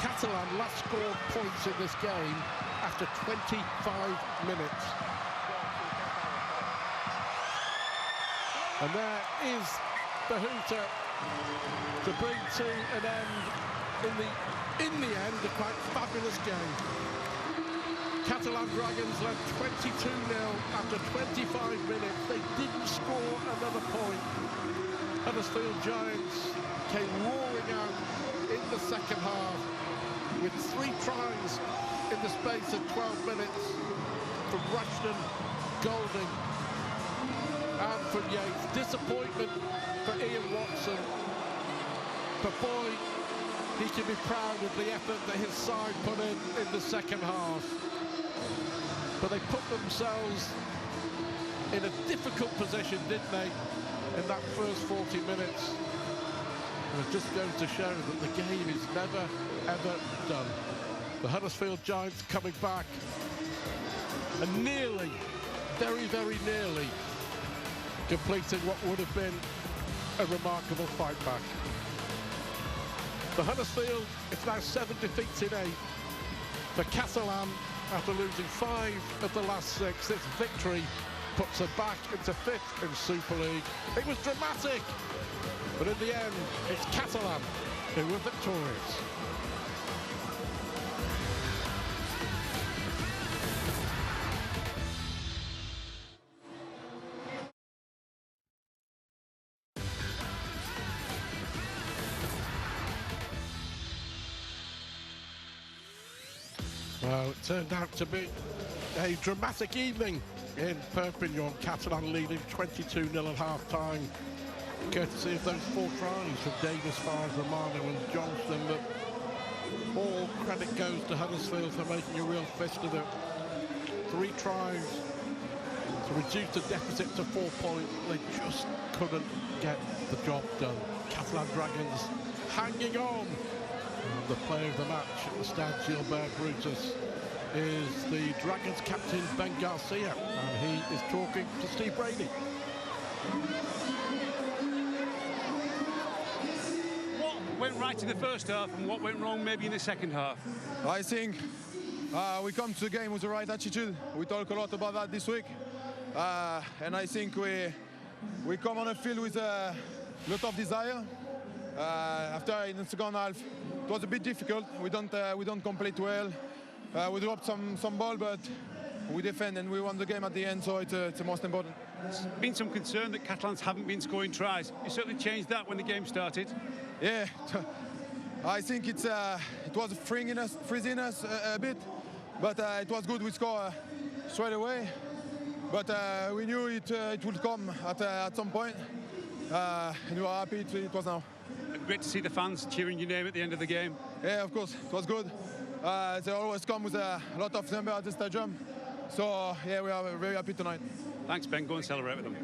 Catalan last scored points in this game after 25 minutes. And there is the hooter to bring to an end, in the end, a quite fabulous game. Catalan Dragons led 22-0 after 25 minutes. They didn't score another point. Huddersfield Giants came roaring out in the second half with 3 tries in the space of 12 minutes from Rushton, Golding and from Yates. Disappointment for Ian Watson, but boy, he can be proud of the effort that his side put in the second half. But they put themselves in a difficult position, didn't they, in that first 40 minutes. And it just goes to show that the game is never, ever done. The Huddersfield Giants coming back and nearly, very, very nearly completing what would have been a remarkable fight back. For Huddersfield, it's now 7 defeats in 8. For Catalan, after losing 5 of the last 6, this victory puts her back into 5th in Super League. It was dramatic, but in the end, it's Catalan who were victorious. Well, it turned out to be a dramatic evening in Perpignan. Catalan leading 22-0 at half-time, courtesy of those 4 tries from Davis, Fires, Romano and Johnston. But all credit goes to Huddersfield for making a real fist of it. 3 tries to reduce the deficit to 4 points. They just couldn't get the job done. Catalan Dragons hanging on. And the player of the match at the Stade Gilbert Brutus is the Dragons captain Ben Garcia, and he is talking to Steve Brady. What went right in the first half and what went wrong maybe in the second half? I think we come to the game with the right attitude. We talk a lot about that this week, and I think we come on the field with a lot of desire. After in the second half, it was a bit difficult. We don't complete well. We dropped some ball, but we defend and we won the game at the end, so it's the most important. There's been some concern that Catalans haven't been scoring tries. You certainly changed that when the game started. Yeah, I think it was freezing us a bit, but it was good. We scored straight away, but we knew it would come at some point, and we were happy it was now. Great to see the fans cheering your name at the end of the game. Yeah, of course, it was good. They always come with a lot of number at the stadium. So, yeah, we are very happy tonight. Thanks, Ben. Go and celebrate with them.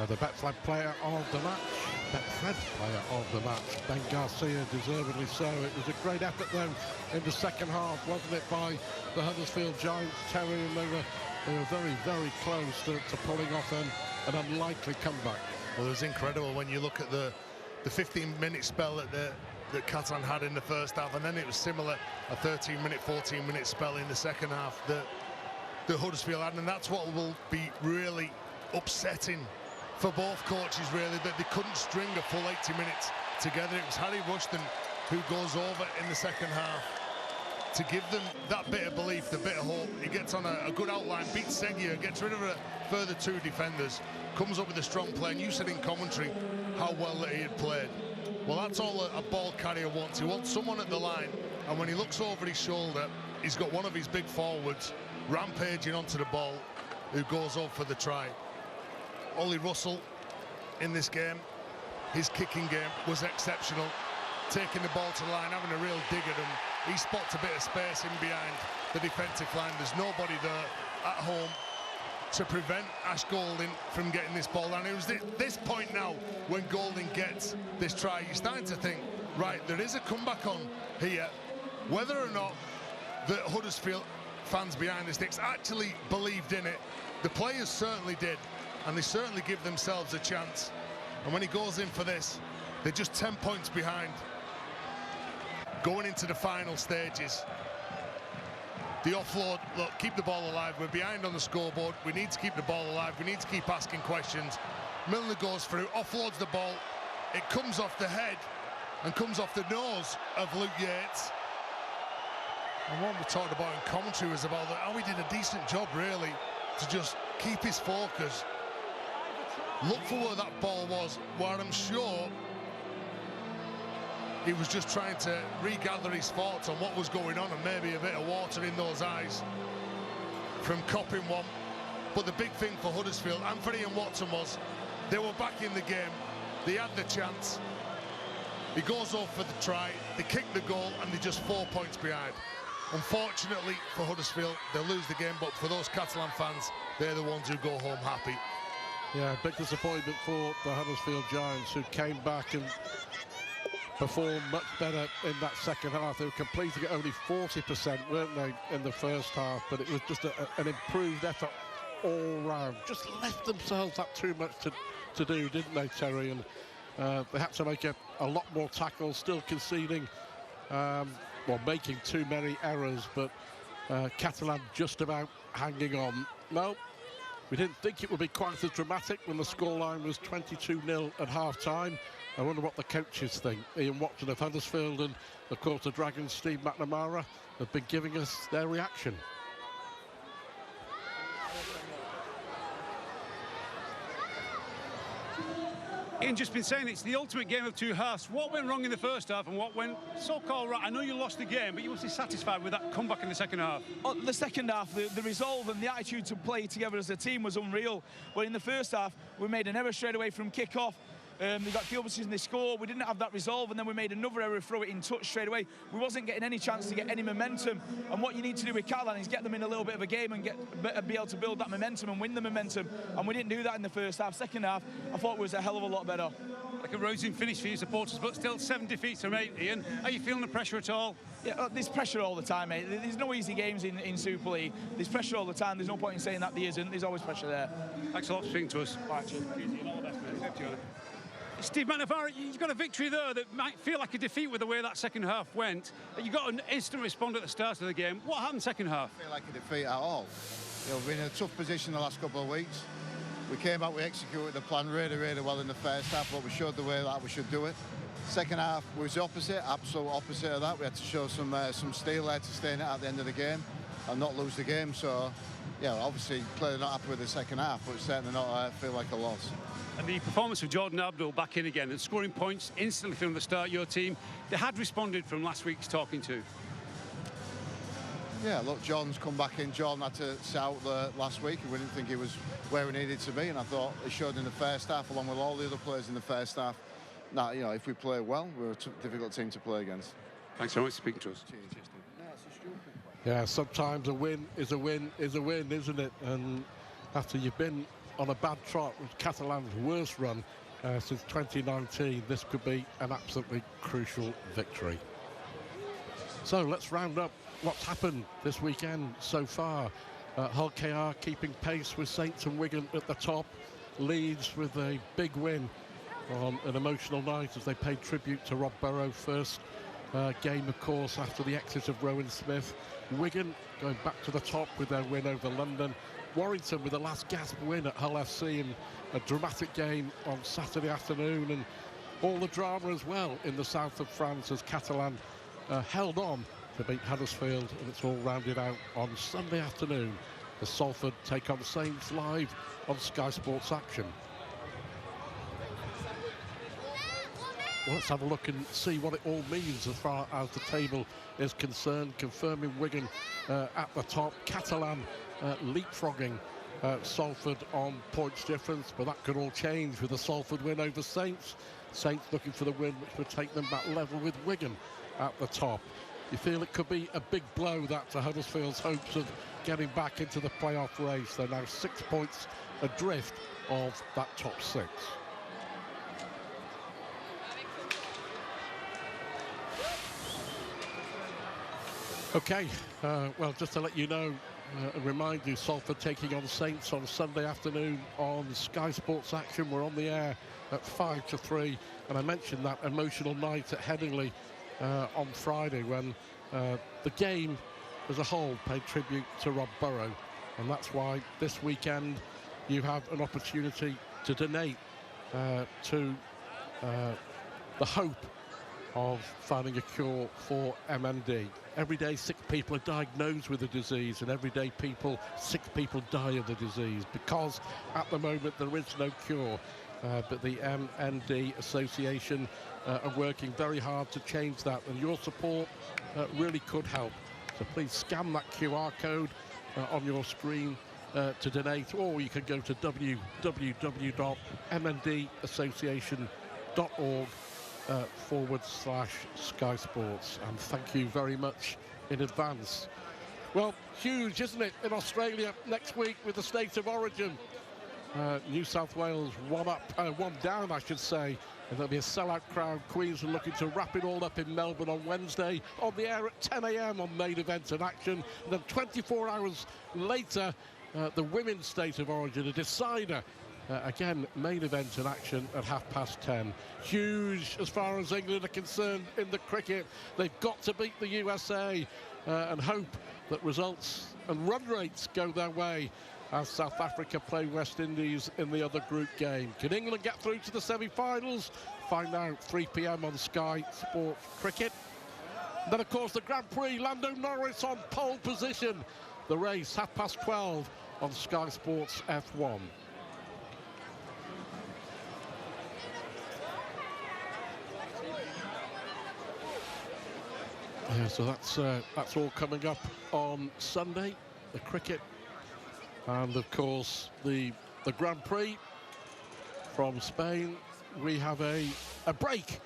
The Betfred player of the match, Ben Garcia, deservedly so. It was a great effort, though, in the second half, wasn't it, by the Huddersfield Giants, Terry, and they were very, very close to pulling off an unlikely comeback. Well, it was incredible when you look at the 15-minute spell that Catalan had in the first half, and then it was similar, a 13-minute, 14-minute spell in the second half that Huddersfield had, and that's what will be really upsetting for both coaches, really, that they couldn't string a full 80 minutes together. It was Harry Rushton who goes over in the second half to give them that bit of belief, the bit of hope. He gets on a good outline, beats Seguier, gets rid of a further 2 defenders, comes up with a strong play, and you said in commentary how well that he had played. Well, that's all a ball carrier wants. He wants someone at the line, and when he looks over his shoulder, he's got one of his big forwards rampaging onto the ball, who goes up for the try. Ollie Russell in this game, his kicking game was exceptional, taking the ball to the line, having a real dig at him. He spots a bit of space in behind the defensive line. There's nobody there at home to prevent Ash Golding from getting this ball down. It was this point now when Golding gets this try, you're starting to think, right, there is a comeback on here. Whether or not the Huddersfield fans behind the sticks actually believed in it, the players certainly did, and they certainly give themselves a chance. And when he goes in for this, they're just 10 points behind going into the final stages. The offload, look, keep the ball alive. We're behind on the scoreboard. We need to keep the ball alive. We need to keep asking questions. Milner goes through, offloads the ball. It comes off the head and comes off the nose of Luke Yates. And what we talked about in commentary was about how he did a decent job, really, to just keep his focus, look for where that ball was, where I'm sure he was just trying to regather his thoughts on what was going on, and maybe a bit of water in those eyes from copping one. But the big thing for Huddersfield and for Ian Watson was they were back in the game, they had the chance. He goes over for the try, they kick the goal, and they're just 4 points behind. Unfortunately for Huddersfield, they lose the game, but for those Catalan fans, they're the ones who go home happy. Yeah, big disappointment for the Huddersfield Giants, who came back and performed much better in that second half. They were completing at only 40%, weren't they, in the first half? But it was just an improved effort all round. Just left themselves that too much to do, didn't they, Terry? And they had to make a lot more tackles, still conceding, well, making too many errors, but Catalan just about hanging on. No, we didn't think it would be quite as dramatic when the scoreline was 22-0 at half-time. I wonder what the coaches think. Ian Watson of Huddersfield and, of course, the Dragons' Steve McNamara have been giving us their reaction. Ian just been saying it's the ultimate game of two halves. What went wrong in the first half and what went so-called right? I know you lost the game, but you must be satisfied with that comeback in the second half. Oh, the second half, the resolve and the attitude to play together as a team was unreal. But in the first half, we made an error straight away from kick-off. They got field position, they scored. We didn't have that resolve, and then we made another error, throw it in touch straight away. We wasn't getting any chance to get any momentum. And what you need to do with Catalan is get them in a little bit of a game and be able to build that momentum and win the momentum. And we didn't do that in the first half. Second half, I thought it was a hell of a lot better. Like a rousing finish for you supporters, but still 7 defeats from 8, Ian. Are you feeling the pressure at all? Yeah, there's pressure all the time, mate. There's no easy games in Super League. There's pressure all the time. There's no point in saying that there isn't. There's always pressure there. Thanks a lot for speaking to us. All right, cheers. All the best, mate. Steve McNamara, you've got a victory there that might feel like a defeat with the way that second half went. You got an instant response at the start of the game. What happened second half? I feel like a defeat at all. You know, we've been in a tough position the last couple of weeks. We came out, we executed the plan really, really well in the first half, but we showed the way that we should do it. Second half was the opposite, absolute opposite of that. We had to show some steel there to stay in it at the end of the game and not lose the game. So, yeah, obviously, clearly not happy with the second half, but certainly not feel like a loss. And the performance of Jordan Abdul back in again and scoring points instantly from the start, your team, they had responded from last week's talking to. Yeah, look, Jordan's come back in. Jordan had to sit out the last week. We didn't think he was where he needed to be, and I thought he showed in the first half, along with all the other players in the first half. Now, you know, if we play well, we're a difficult team to play against. Thanks so much for speaking to us. Yeah, sometimes a win is a win is a win, isn't it? And after you've been on a bad trot with Catalan's worst run since 2019, this could be an absolutely crucial victory. So let's round up what's happened this weekend so far. Hull KR keeping pace with Saints and Wigan at the top. Leeds with a big win on an emotional night as they paid tribute to Rob Burrow. First game, of course, after the exit of Rowan Smith. Wigan going back to the top with their win over London. Warrington with a last gasp win at Hull FC in a dramatic game on Saturday afternoon, and all the drama as well in the south of France as Catalan held on to beat Huddersfield, and it's all rounded out on Sunday afternoon as Salford take on Saints live on Sky Sports Action. Well, let's have a look and see what it all means as far as the table is concerned. Confirming Wigan at the top. Catalan leapfrogging Salford on points difference, but that could all change with the Salford win over Saints. Saints looking for the win, which would take them back level with Wigan at the top. You feel it could be a big blow, that, to Huddersfield's hopes of getting back into the playoff race. They're now 6 points adrift of that top 6. Okay, well, just to let you know, and remind you, Salford taking on Saints on Sunday afternoon on Sky Sports Action. We're on the air at 5 to 3, and I mentioned that emotional night at Headingley on Friday when the game as a whole paid tribute to Rob Burrow, and that's why this weekend you have an opportunity to donate to the hope of finding a cure for MND. every day 6 people are diagnosed with the disease, and every day 6 people die of the disease, because at the moment there is no cure. But the MND Association are working very hard to change that, and your support really could help. So please scan that QR code on your screen to donate, or you can go to www.mndassociation.org/Sky Sports, and thank you very much in advance. Well, huge, isn't it, in Australia next week with the State of Origin. New South Wales one down, I should say, and there'll be a sellout crowd. Queensland looking to wrap it all up in Melbourne on Wednesday, on the air at 10 a.m. on Main Event in Action. And then 24 hours later, the women's State of Origin, a decider. Again, Main Event in Action at 10:30. Huge as far as England are concerned in the cricket. They've got to beat the USA and hope that results and run rates go their way as South Africa play West Indies in the other group game. Can England get through to the semi-finals? Find out 3 p.m. on Sky Sports Cricket. And then, of course, the Grand Prix, Lando Norris on pole position. The race, 12:30 on Sky Sports F1. Yeah, so that's all coming up on Sunday, the cricket. And of course the Grand Prix from Spain. We have a break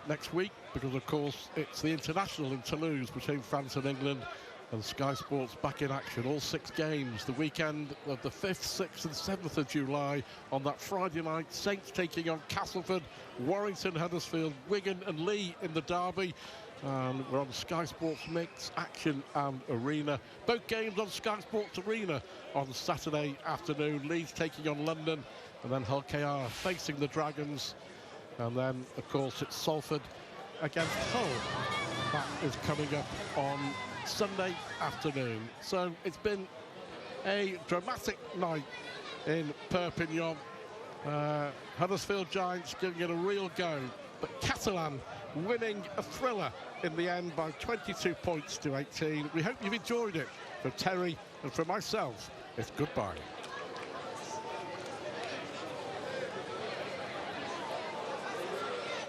next week, because of course it's the international in Toulouse between France and England, and Sky Sports back in action, all 6 games, the weekend of the 5th, 6th and 7th of July. On that Friday night, Saints taking on Castleford, Warrington, Huddersfield, Wigan and Leigh in the derby. And we're on Sky Sports Mix, Action and Arena. Both games on Sky Sports Arena on Saturday afternoon. Leeds taking on London, and then Hull KR facing the Dragons. And then, of course, it's Salford against Hull. That is coming up on Sunday afternoon. So it's been a dramatic night in Perpignan. Huddersfield Giants giving it a real go, but Catalan winning a thriller in the end by 22 points to 18. We hope you've enjoyed it. For Terry and for myself, it's goodbye.